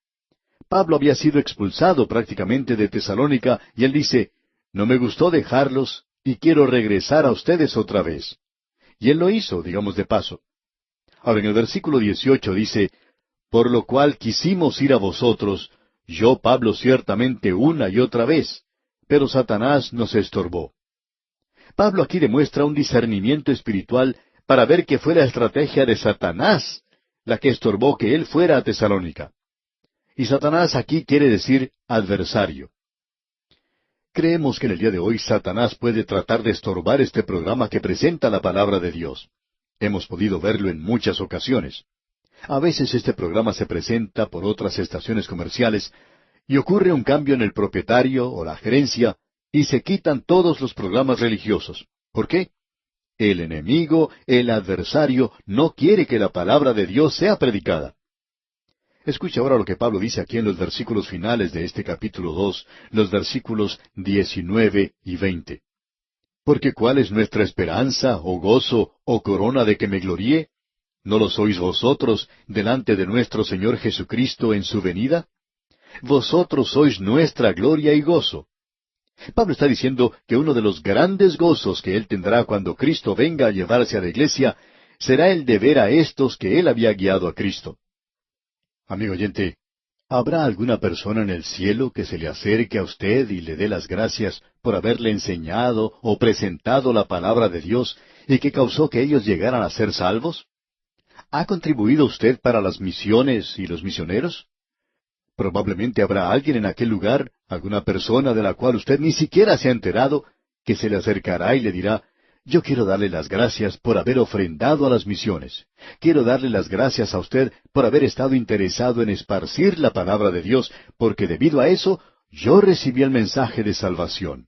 Pablo había sido expulsado prácticamente de Tesalónica y él dice, no me gustó dejarlos y quiero regresar a ustedes otra vez. Y él lo hizo, digamos de paso. Ahora en el versículo 18 dice, por lo cual quisimos ir a vosotros, yo Pablo ciertamente una y otra vez, pero Satanás nos estorbó. Pablo aquí demuestra un discernimiento espiritual para ver que fue la estrategia de Satanás la que estorbó que él fuera a Tesalónica. Y Satanás aquí quiere decir adversario. Creemos que en el día de hoy Satanás puede tratar de estorbar este programa que presenta la palabra de Dios. Hemos podido verlo en muchas ocasiones. A veces este programa se presenta por otras estaciones comerciales y ocurre un cambio en el propietario o la gerencia y se quitan todos los programas religiosos. ¿Por qué? El enemigo, el adversario, no quiere que la palabra de Dios sea predicada. Escuche ahora lo que Pablo dice aquí en los versículos finales de este capítulo 2, los versículos 19 y 20. Porque ¿cuál es nuestra esperanza, o gozo, o corona de que me gloríe? ¿No lo sois vosotros delante de nuestro Señor Jesucristo en su venida? Vosotros sois nuestra gloria y gozo. Pablo está diciendo que uno de los grandes gozos que él tendrá cuando Cristo venga a llevarse a la iglesia será el de ver a estos que él había guiado a Cristo. Amigo oyente, ¿habrá alguna persona en el cielo que se le acerque a usted y le dé las gracias por haberle enseñado o presentado la palabra de Dios y que causó que ellos llegaran a ser salvos? ¿Ha contribuido usted para las misiones y los misioneros? Probablemente habrá alguien en aquel lugar, alguna persona de la cual usted ni siquiera se ha enterado, que se le acercará y le dirá, yo quiero darle las gracias por haber ofrendado a las misiones. Quiero darle las gracias a usted por haber estado interesado en esparcir la palabra de Dios, porque debido a eso yo recibí el mensaje de salvación.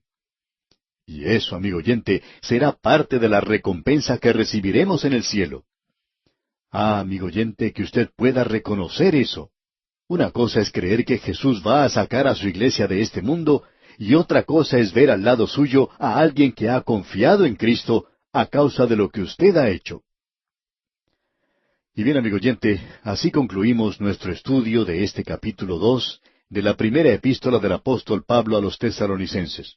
Y eso, amigo oyente, será parte de la recompensa que recibiremos en el cielo. Ah, amigo oyente, que usted pueda reconocer eso. Una cosa es creer que Jesús va a sacar a su iglesia de este mundo, y otra cosa es ver al lado suyo a alguien que ha confiado en Cristo a causa de lo que usted ha hecho. Y bien, amigo oyente, así concluimos nuestro estudio de este capítulo 2 de la primera epístola del apóstol Pablo a los Tesalonicenses.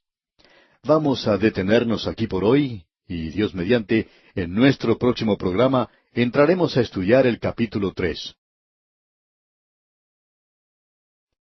Vamos a detenernos aquí por hoy, y Dios mediante, en nuestro próximo programa entraremos a estudiar el capítulo 3.